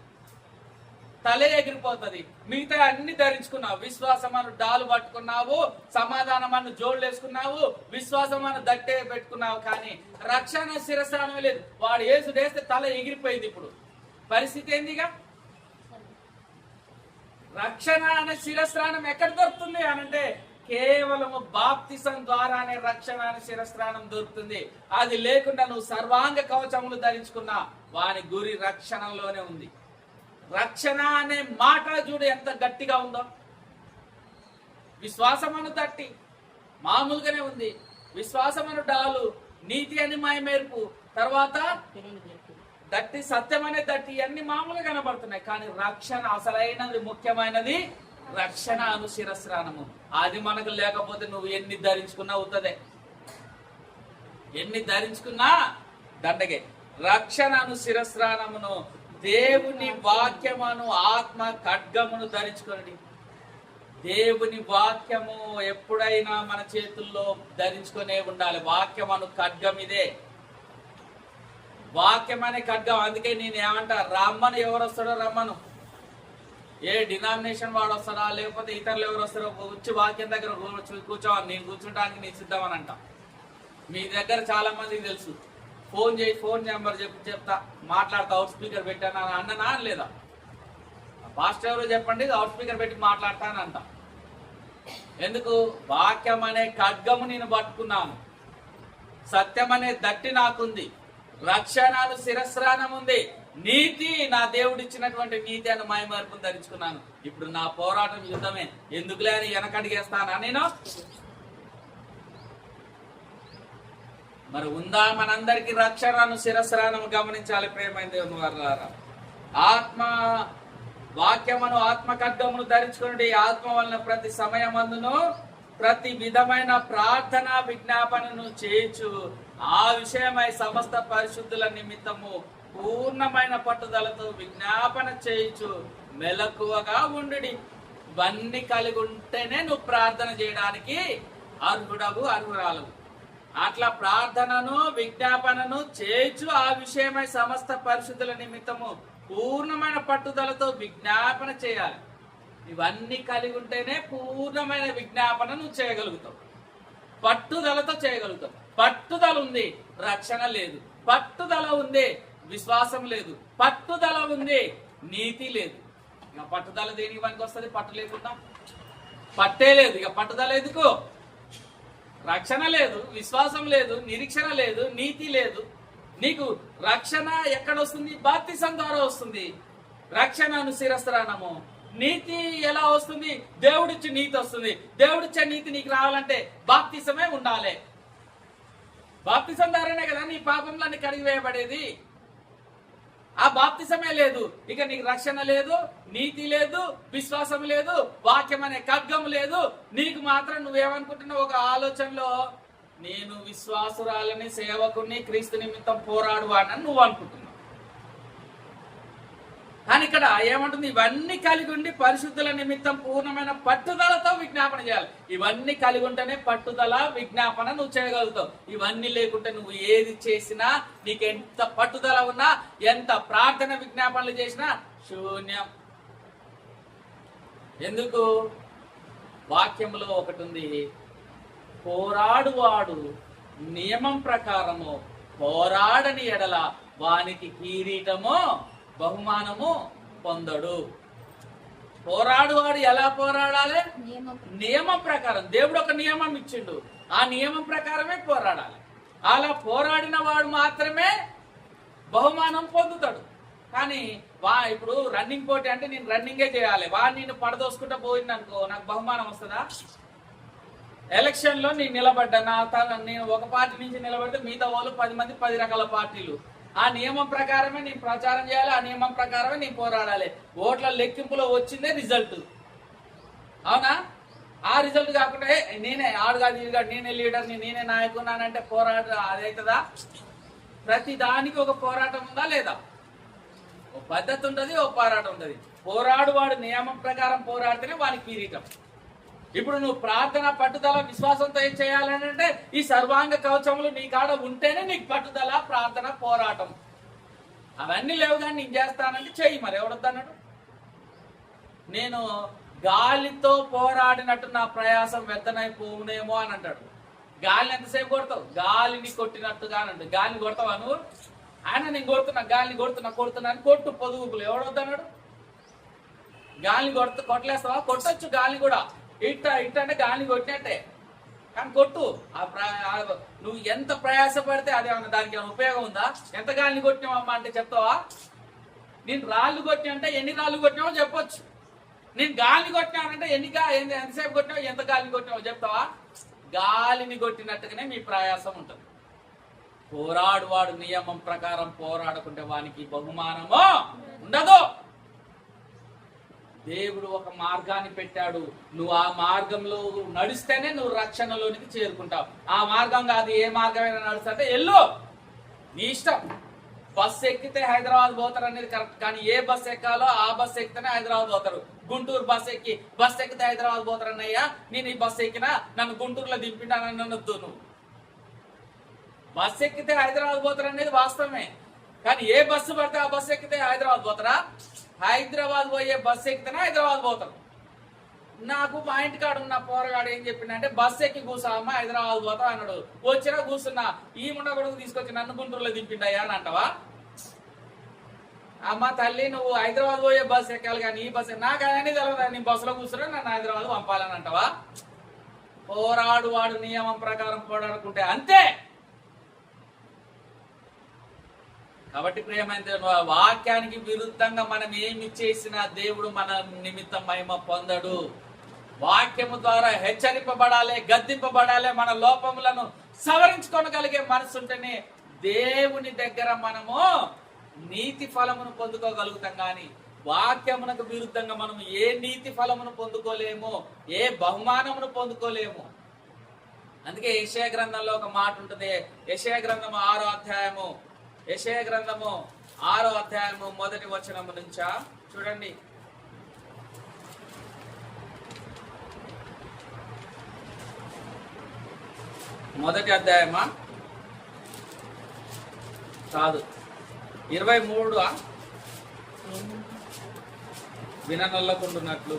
మిగతా అన్ని ధరించుకున్నావు. విశ్వాసం అను డాలు పట్టుకున్నావు, సమాధానం అను జోళ్ళు వేసుకున్నావు, విశ్వాసం అను దట్టే పెట్టుకున్నావు, కానీ రక్షణ శిరస్త్రానమే లేదు. వాడు వేస్తే తల ఎగిరిపోయింది. ఇప్పుడు పరిస్థితి ఏందిగా? రక్షణ అనే శిరస్త్రానం ఎక్కడ దొరుకుతుంది అనంటే కేవలము బాప్తిసం ద్వారానే రక్షణ అనే శిరస్త్రానం దొరుకుతుంది. అది లేకుండా నువ్వు సర్వాంగ కవచములు ధరించుకున్నా వాని గురి రక్షణలోనే ఉంది. రక్షణ అనే మాట చూడు ఎంత గట్టిగా ఉందో. విశ్వాసమను తట్టి మామూలుగానే ఉంది, విశ్వాసమను డాలు, నీతి అని మాయమేర్పు, తర్వాత దట్టి సత్యం అనే దట్టి, అన్ని మామూలుగా కనబడుతున్నాయి. కానీ రక్షణ అసలైనది, ముఖ్యమైనది రక్షణ అను శిరస్త్రానము. అది మనకు లేకపోతే నువ్వు ఎన్ని ధరించుకున్నా అవుతుంది, ఎన్ని ధరించుకున్నా దండగే. రక్షణ అను శిరస్త్రానమును దేవుని వాక్యమును ఆత్మ ఖడ్గమును ధరించుకోండి. దేవుని వాక్యము ఎప్పుడైనా మన చేతుల్లో ధరించుకునే ఉండాలి. వాక్యమును ఖడ్గం ఇదే, వాక్యం అనే ఖడ్గం. అందుకే నేను ఏమంటా, రమ్మను, ఎవరు వస్తాడో రమ్మను, ఏ డినామినేషన్ వాడు వస్తాడా లేకపోతే ఇతరులు ఎవరు వస్తారో వచ్చి వాక్యం దగ్గర కూర్చోవాలి, నేను కూర్చుంటానికి నేను సిద్ధమని అంట. మీ దగ్గర చాలా మందికి తెలుసు, ఫోన్ చేసి ఫోన్ నెంబర్ చెప్తా మాట్లాడతా, అవుట్ స్పీకర్ పెట్టానా అన్ననా లేదా? పాస్టర్ ఎవరో చెప్పండి, అవుట్ స్పీకర్ పెట్టి మాట్లాడతానంట. ఎందుకు? వాక్యం అనే ఖడ్గము నేను పట్టుకున్నాను, సత్యం అనే దట్టి నాకుంది, రక్షణను శిరస్త్రానం ఉంది, నీతి నా దేవుడిచ్చినటువంటి నీతి అని మాయమార్పును ధరించుకున్నాను. ఇప్పుడు నా పోరాటం యుద్ధమే, ఎందుకులే అని వెనకడిగేస్తానా నేను? మరి ఉందా మనందరికి రక్షణను శిరస్త్రానం? గమనించాలి ప్రేమైన దేవుని వారలారా. ఆత్మ వాక్యమును ఆత్మ ఖడ్గమును ధరించుకుని ఆత్మ వలన ప్రతి సమయమందును ప్రతి విధమైన ప్రార్థన విజ్ఞాపనను చేయొచ్చు. ఆ విషయమై సమస్త పరిశుద్ధుల నిమిత్తము పూర్ణమైన పట్టుదలతో విజ్ఞాపన చేయొచ్చు. మెలకువగా ఉండుడి. ఇవన్నీ కలిగి ఉంటేనే నువ్వు ప్రార్థన చేయడానికి అర్హురాలు. అట్లా ప్రార్థనను విజ్ఞాపనను చేయొచ్చు. ఆ విషయమై సమస్త పరిశుద్ధుల నిమిత్తము పూర్ణమైన పట్టుదలతో విజ్ఞాపన చేయాలి. ఇవన్నీ కలిగి ఉంటేనే పూర్ణమైన విజ్ఞాపన నువ్వు చేయగలుగుతావు, పట్టుదలతో చేయగలుగుతావు. పట్టుదల ఉంది, రక్షణ లేదు. పట్టుదల ఉంది, విశ్వాసం లేదు. పట్టుదల ఉంది, నీతి లేదు. ఇక పట్టుదల దేనికి పనికి వస్తుంది? పట్టు లేకుండా పట్టే లేదు. ఇక పట్టుదల ఎందుకు? రక్షణ లేదు, విశ్వాసం లేదు, నిరీక్షణ లేదు, నీతి లేదు. నీకు రక్షణ ఎక్కడ వస్తుంది? బాప్తిసం ద్వారా వస్తుంది. రక్షణను శిరస్త్రానము. నీతి ఎలా వస్తుంది? దేవుడిచ్చి నీతి వస్తుంది. దేవుడిచ్చే నీతి నీకు రావాలంటే బాప్తిసమే ఉండాలి. బాప్తిసం ద్వారానే కదా నీ పాపంలన్నీ కడిగివేయబడేది. ఆ బాప్తిసమే లేదు, ఇక నీకు రక్షణ లేదు, నీతి లేదు, విశ్వాసం లేదు, వాక్యం అనే ఖడ్గం లేదు. నీకు మాత్రం నువ్వేమనుకుంటున్నావు, ఒక ఆలోచనలో నేను విశ్వాసురాలని, సేవకుని, క్రీస్తు నిమిత్తం పోరాడువాడని నువ్వు అనుకుంటున్నావు. కానీ ఇక్కడ ఏమంటుంది, ఇవన్నీ కలిగి ఉండి పరిశుద్ధుల నిమిత్తం పూర్ణమైన పట్టుదలతో విజ్ఞాపన చేయాలి. ఇవన్నీ కలిగి ఉంటేనే పట్టుదల, విజ్ఞాపన నువ్వు చేయగలుగుతావు. ఇవన్నీ లేకుంటే నువ్వు ఏది చేసినా, నీకు ఎంత పట్టుదల ఉన్నా, ఎంత ప్రార్థన విజ్ఞాపనలు చేసినా శూన్యం. ఎందుకు? వాక్యంలో ఒకటి ఉంది, పోరాడువాడు నియమం ప్రకారము పోరాడని ఎడల వానికి కిరీటము బహుమానము పొందడు. పోరాడువాడు ఎలా పోరాడాలి? నియమం ప్రకారం. దేవుడు ఒక నియమం ఇచ్చిండు, ఆ నియమం ప్రకారమే పోరాడాలి. అలా పోరాడిన వాడు మాత్రమే బహుమానం పొందుతాడు. కానీ ఇప్పుడు రన్నింగ్ పోటీ అంటే నేను రన్నింగే చేయాలి, వాడు నేను పడదోసుకుంటా పోయింది అనుకో, నాకు బహుమానం వస్తుందా? ఎలక్షన్ లో నేను నిలబడ్డా, నేను ఒక పార్టీ నుంచి నిలబడితే మిగతా వాళ్ళు 10 మంది 10 రకాల పార్టీలు. ఆ నియమం ప్రకారమే నేను ప్రచారం చేయాలి, ఆ నియమం ప్రకారమే నేను పోరాడాలి. ఓట్ల లెక్కింపులో వచ్చిందే రిజల్ట్, అవునా? ఆ రిజల్ట్ కాకుండా నేనే ఆడుగాదు ఇదిగా, నేనే లీడర్ని, నేనే నాయకున్నానంటే పోరాట అదవుతుందా? ప్రతి దానికి ఒక పోరాటం ఉందా లేదా? ఓ పద్ధతి ఉంటుంది, ఓ పోరాటం ఉంటుంది. పోరాడువాడు నియమం ప్రకారం పోరాడితేనే వానికి కిరీటం. ఇప్పుడు నువ్వు ప్రార్థన, పట్టుదల, విశ్వాసంతో ఏం చేయాలని అంటే ఈ సర్వాంగ కవచములు నీ కాడ ఉంటేనే నీకు పట్టుదల, ప్రార్థన, పోరాటం. అవన్నీ లేవు కానీ నేను చేస్తానంటే చెయ్యి. మరి ఎవడొద్దన్నాడు? నేను గాలితో పోరాడినట్టు నా ప్రయాసం వ్యర్థనైపోవునేమో అని అంటాడు. గాలిని ఎంతసేపు కొడతావు? గాలిని కొట్టినట్టుగా అంటాడు. గాలిని కొడతావా నువ్వు? ఆయన నేను గాలిని కొడుతున్నా అని కొట్టు పొదుగులు. ఎవడొద్దన్నాడు? గాలిని కొట్టలేస్తావా? కొట్టొచ్చు గాలిని కూడా. ఇట్ట అంటే గాలిని కొట్టినట్టే, కానీ కొట్టు. నువ్వు ఎంత ప్రయాసపడితే అదేమన్నా దానికి ఏమైనా ఉపయోగం ఉందా? ఎంత గాలిని కొట్టినావమ్మా అంటే చెప్తావా? నేను రాళ్ళు కొట్టినా అంటే ఎన్ని రాళ్ళు కొట్టినావో చెప్పొచ్చు. నేను గాలిని కొట్టినానంటే ఎంతసేపు కొట్టినావు, ఎంత గాలిని కొట్టినావో చెప్తావా? గాలిని కొట్టినట్టుగానే మీ ప్రయాసం ఉంటుంది. పోరాడువాడు నియమం ప్రకారం పోరాడుకుంటే వానికి బహుమానము ఉండదు. దేవుడు ఒక మార్గాన్ని పెట్టాడు, నువ్వు ఆ మార్గంలో నడిస్తేనే నువ్వు రక్షణలోనికి చేరుకుంటావు. ఆ మార్గం కాదు, ఏ మార్గమైనా నడుస్తుంటే ఎల్లు, నీ ఇష్టం. బస్సు ఎక్కితే హైదరాబాద్ పోతారు అనేది కరెక్ట్, కానీ ఏ బస్సు ఎక్కాలో ఆ బస్సు ఎక్కితేనే హైదరాబాద్ పోతారు. గుంటూరు బస్సు ఎక్కితే హైదరాబాద్ పోతారన్నయ్యా, నేను ఈ బస్సు ఎక్కినా నన్ను గుంటూరులో దింపిండానని అనొద్దు. నువ్వు బస్సు ఎక్కితే హైదరాబాద్ పోతారు అనేది వాస్తవమే, కానీ ఏ బస్సు పడితే ఆ బస్సు ఎక్కితే హైదరాబాద్ పోతారా? హైదరాబాద్ పోయే బస్సు ఎక్కితేనే హైదరాబాద్ పోతారు. నాకు మా ఇంటి కాడ ఉన్న పోరగాడు ఏం చెప్పిందంటే, బస్సు ఎక్కి కూర్చోమ్మా హైదరాబాద్ పోతా అన్నాడు. వచ్చినా కూర్చున్నా, ఈ ముండ కొడుకు తీసుకొచ్చి నన్ను గుంటూరులో దింపిండయ్యా అని అంటావా? అమ్మ తల్లి, నువ్వు హైదరాబాద్ పోయే బస్సు ఎక్కాలి, కానీ ఈ బస్సు నాకు అనేది తెలియదు. నీ బస్సులో కూర్చున్నా నన్ను హైదరాబాద్ పంపాలని అంటావా? పోరాడు వాడు నియమం ప్రకారం పోరాడుకుంటే అంతే. కాబట్టి ప్రియమైన వాక్యానికి విరుద్ధంగా మనం ఏమి చేసినా దేవుడు మన నిమిత్తం మహిమ పొందడు. వాక్యము ద్వారా హెచ్చరింపబడాలి, గద్దింపబడాలి. మన లోపములను సవరించుకోగలిగే మనసు ఉంటేనే దేవుని దగ్గర మనము నీతి ఫలమును పొందుకోగలుగుతాం. కానీ వాక్యమునకు విరుద్ధంగా మనం ఏ నీతి ఫలమును పొందుకోలేము, ఏ బహుమానమును పొందుకోలేము. అందుకే యెషయా గ్రంథంలో ఒక మాట ఉంటుంది. యెషయా గ్రంథము 6వ అధ్యాయము, యెషయా గ్రంథము 6వ అధ్యాయము 1వ వచనము నుంచా చూడండి. మొదటి అధ్యాయమా కాదు, 23 విననొల్లకుండున్నట్లు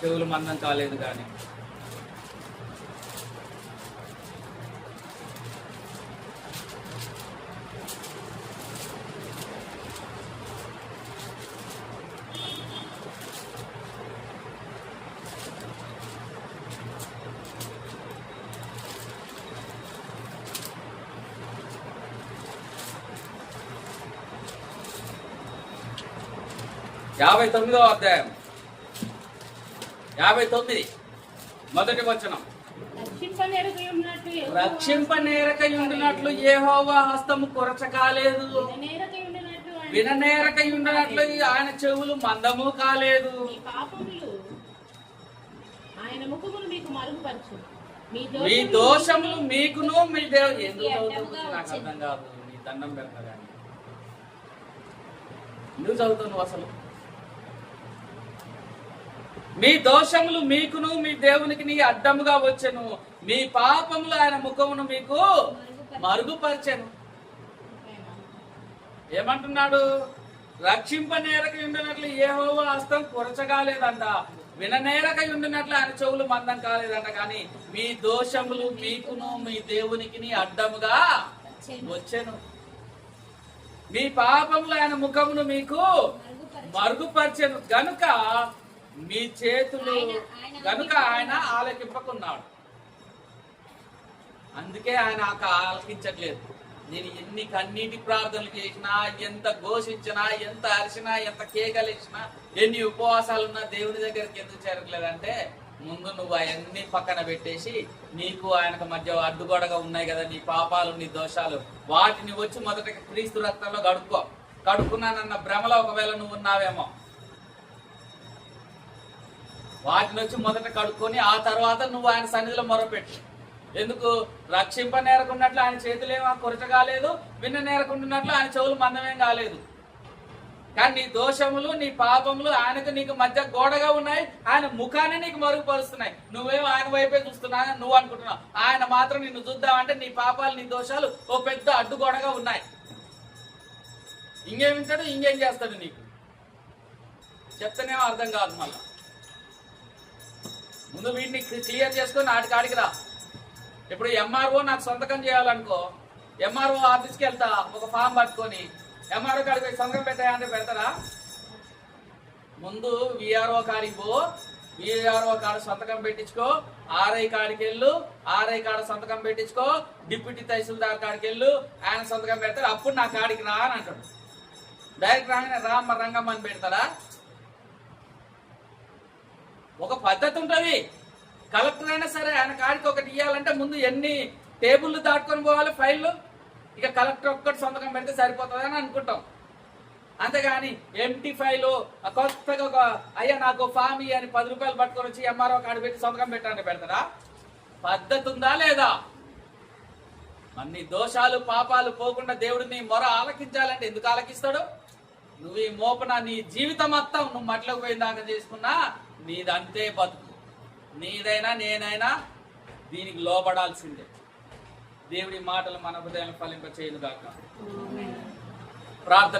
చెవులు మందం కాలేదు కానీ. యాభై 59వ అధ్యాయం 59 మొదటి వచనం. రక్షింపనెరుగై ఉన్నట్లు యెహోవా రక్షింపనేరకై ఉండినట్లు యెహోవా హస్తము కొరచ కాలేదు, విననేరకై ఉండినట్లు ఆయన విననేరకై ఉండినట్లు ఆయన చెవులు మందము కాలేదు. మీ పాపములు ఆయన ముఖమును మీకు మరుగుపరచు. మీ మీ దోషములు మీకును మీ దేవుడు ఎందుకు చదువుతావు నాకు అర్థం కాదు. నీ దండం పెడతా కానీ ఎందుకు చదువుతావు నువ్వు అసలు? మీ దోషములు మీకును మీ దేవునికి నీ అడ్డముగా వచ్చెను, మీ పాపములు ఆయన ముఖమును మీకు మరుగుపరచెను. ఏమంటున్నాడు? రక్షింపనేరకై ఉండినట్లు యెహోవా హస్తం కొరచగాలేదంట, విననేరకై ఉండినట్లు ఆయన చెవులు మందం కాలేదంట. కానీ మీ దోషములు మీకును మీ దేవునికి అడ్డముగా వచ్చెను, మీ పాపములు ఆయన ముఖమును మీకు మరుగుపరచెను గనుక మీ చేతులు గనుక ఆయన ఆలకింపకున్నాడు. అందుకే ఆయన ఆలకించట్లేదు. నేను ఎన్ని కన్నీటి ప్రార్థనలు చేసినా, ఎంత ఘోషించినా, ఎంత అరిచినా, ఎంత కేకలేసినా, ఎన్ని ఉపవాసాలున్నా దేవుని దగ్గరికి ఎందుకు చేరట్లేదంటే, ముందు నువ్వు అవన్నీ పక్కన పెట్టేసి నీకు ఆయనకు మధ్య అడ్డుగోడగా ఉన్నాయి కదా నీ పాపాలు నీ దోషాలు, వాటిని వచ్చి మొదట క్రీస్తు రక్తంలో కడుక్కున్నానన్న భ్రమలో ఒకవేళ నువ్వు ఉన్నావేమో, వాటిని వచ్చి మొదట కడుక్కొని ఆ తర్వాత నువ్వు ఆయన సన్నిధిలో మొరపెట్టు. ఎందుకు? రక్షింపనేరకున్నట్లు ఆయన చేతులేమో కొరచ కాలేదు, విన్న నేరకుంటున్నట్లు ఆయన చెవులు మందమేం కాలేదు. కానీ నీ దోషములు నీ పాపములు ఆయనకు నీకు మధ్య గోడగా ఉన్నాయి, ఆయన ముఖాన్ని నీకు మరుగుపరుస్తున్నాయి. నువ్వేమో ఆయన వైపే చూస్తున్నా నువ్వు అనుకుంటున్నావు, ఆయన మాత్రం నిన్ను చూద్దామంటే నీ పాపాలు నీ దోషాలు ఓ పెద్ద అడ్డుగోడగా ఉన్నాయి. ఇంకేమింటాడు, ఇంకేం చేస్తాడు నీకు చెప్తేనేమో అర్థం కాదు. మళ్ళా ముందు వీటిని క్లియర్ చేసుకొని ఆడికి రా. ఇప్పుడు ఎంఆర్ఓ నాకు సంతకం చేయాలనుకో, ఎంఆర్ఓ ఆఫీస్కి వెళ్తా ఒక ఫామ్ పట్టుకొని, ఎంఆర్ఓ కాడికి పోయి సంతకం పెట్టాయంటే పెడతారా? ముందు విఆర్ఓ కాడికి పో, విఆర్ఓ కాడ సంతకం పెట్టించుకో, ఆర్ఐ కాడికి వెళ్ళు, ఆర్ఐ కాడ సంతకం పెట్టించుకో, డిప్యూటీ తహసీల్దార్ కాడికి వెళ్ళు, ఆయన సంతకం పెడతారు. అప్పుడు నా కాడికి రా అని అంటాడు. డైరెక్ట్ రాగానే రామ్మ రంగమ్మ అని పెడతారా? ఒక పద్ధతి ఉంటుంది. కలెక్టర్ అయినా సరే ఆయన కాడికి ఒకటి ఇవ్వాలంటే ముందు ఎన్ని టేబుల్లు దాటుకొని పోవాలి ఫైళ్ళు. ఇక కలెక్టర్ ఒక్కటి సంతకం పెడితే సరిపోతుంది అని అనుకుంటాం. అంతేగాని ఎంటీ ఫైలు కొత్తగా అయ్యా నాకు ఫామ్ అని 10 రూపాయలు పట్టుకొని వచ్చి ఎంఆర్ఓ కాడి పెట్టి సంతకం పెట్టాలని పెడతారా? పద్ధతి ఉందా లేదా? అన్ని దోషాలు పాపాలు పోకుండా దేవుడిని మొర ఆలకించాలంటే ఎందుకు ఆలకిస్తాడు? నువ్వు ఈ మోపన నీ జీవితం మొత్తం నువ్వు మట్లకు పోయిందాకా చేసుకున్నా నీదంతే బతుకు. నీదైనా నేనైనా దీనికి లోబడాల్సిందే. దేవుడి మాటలు మన హృదయాలను ఫలింప చేయను గాక. ప్రార్థన.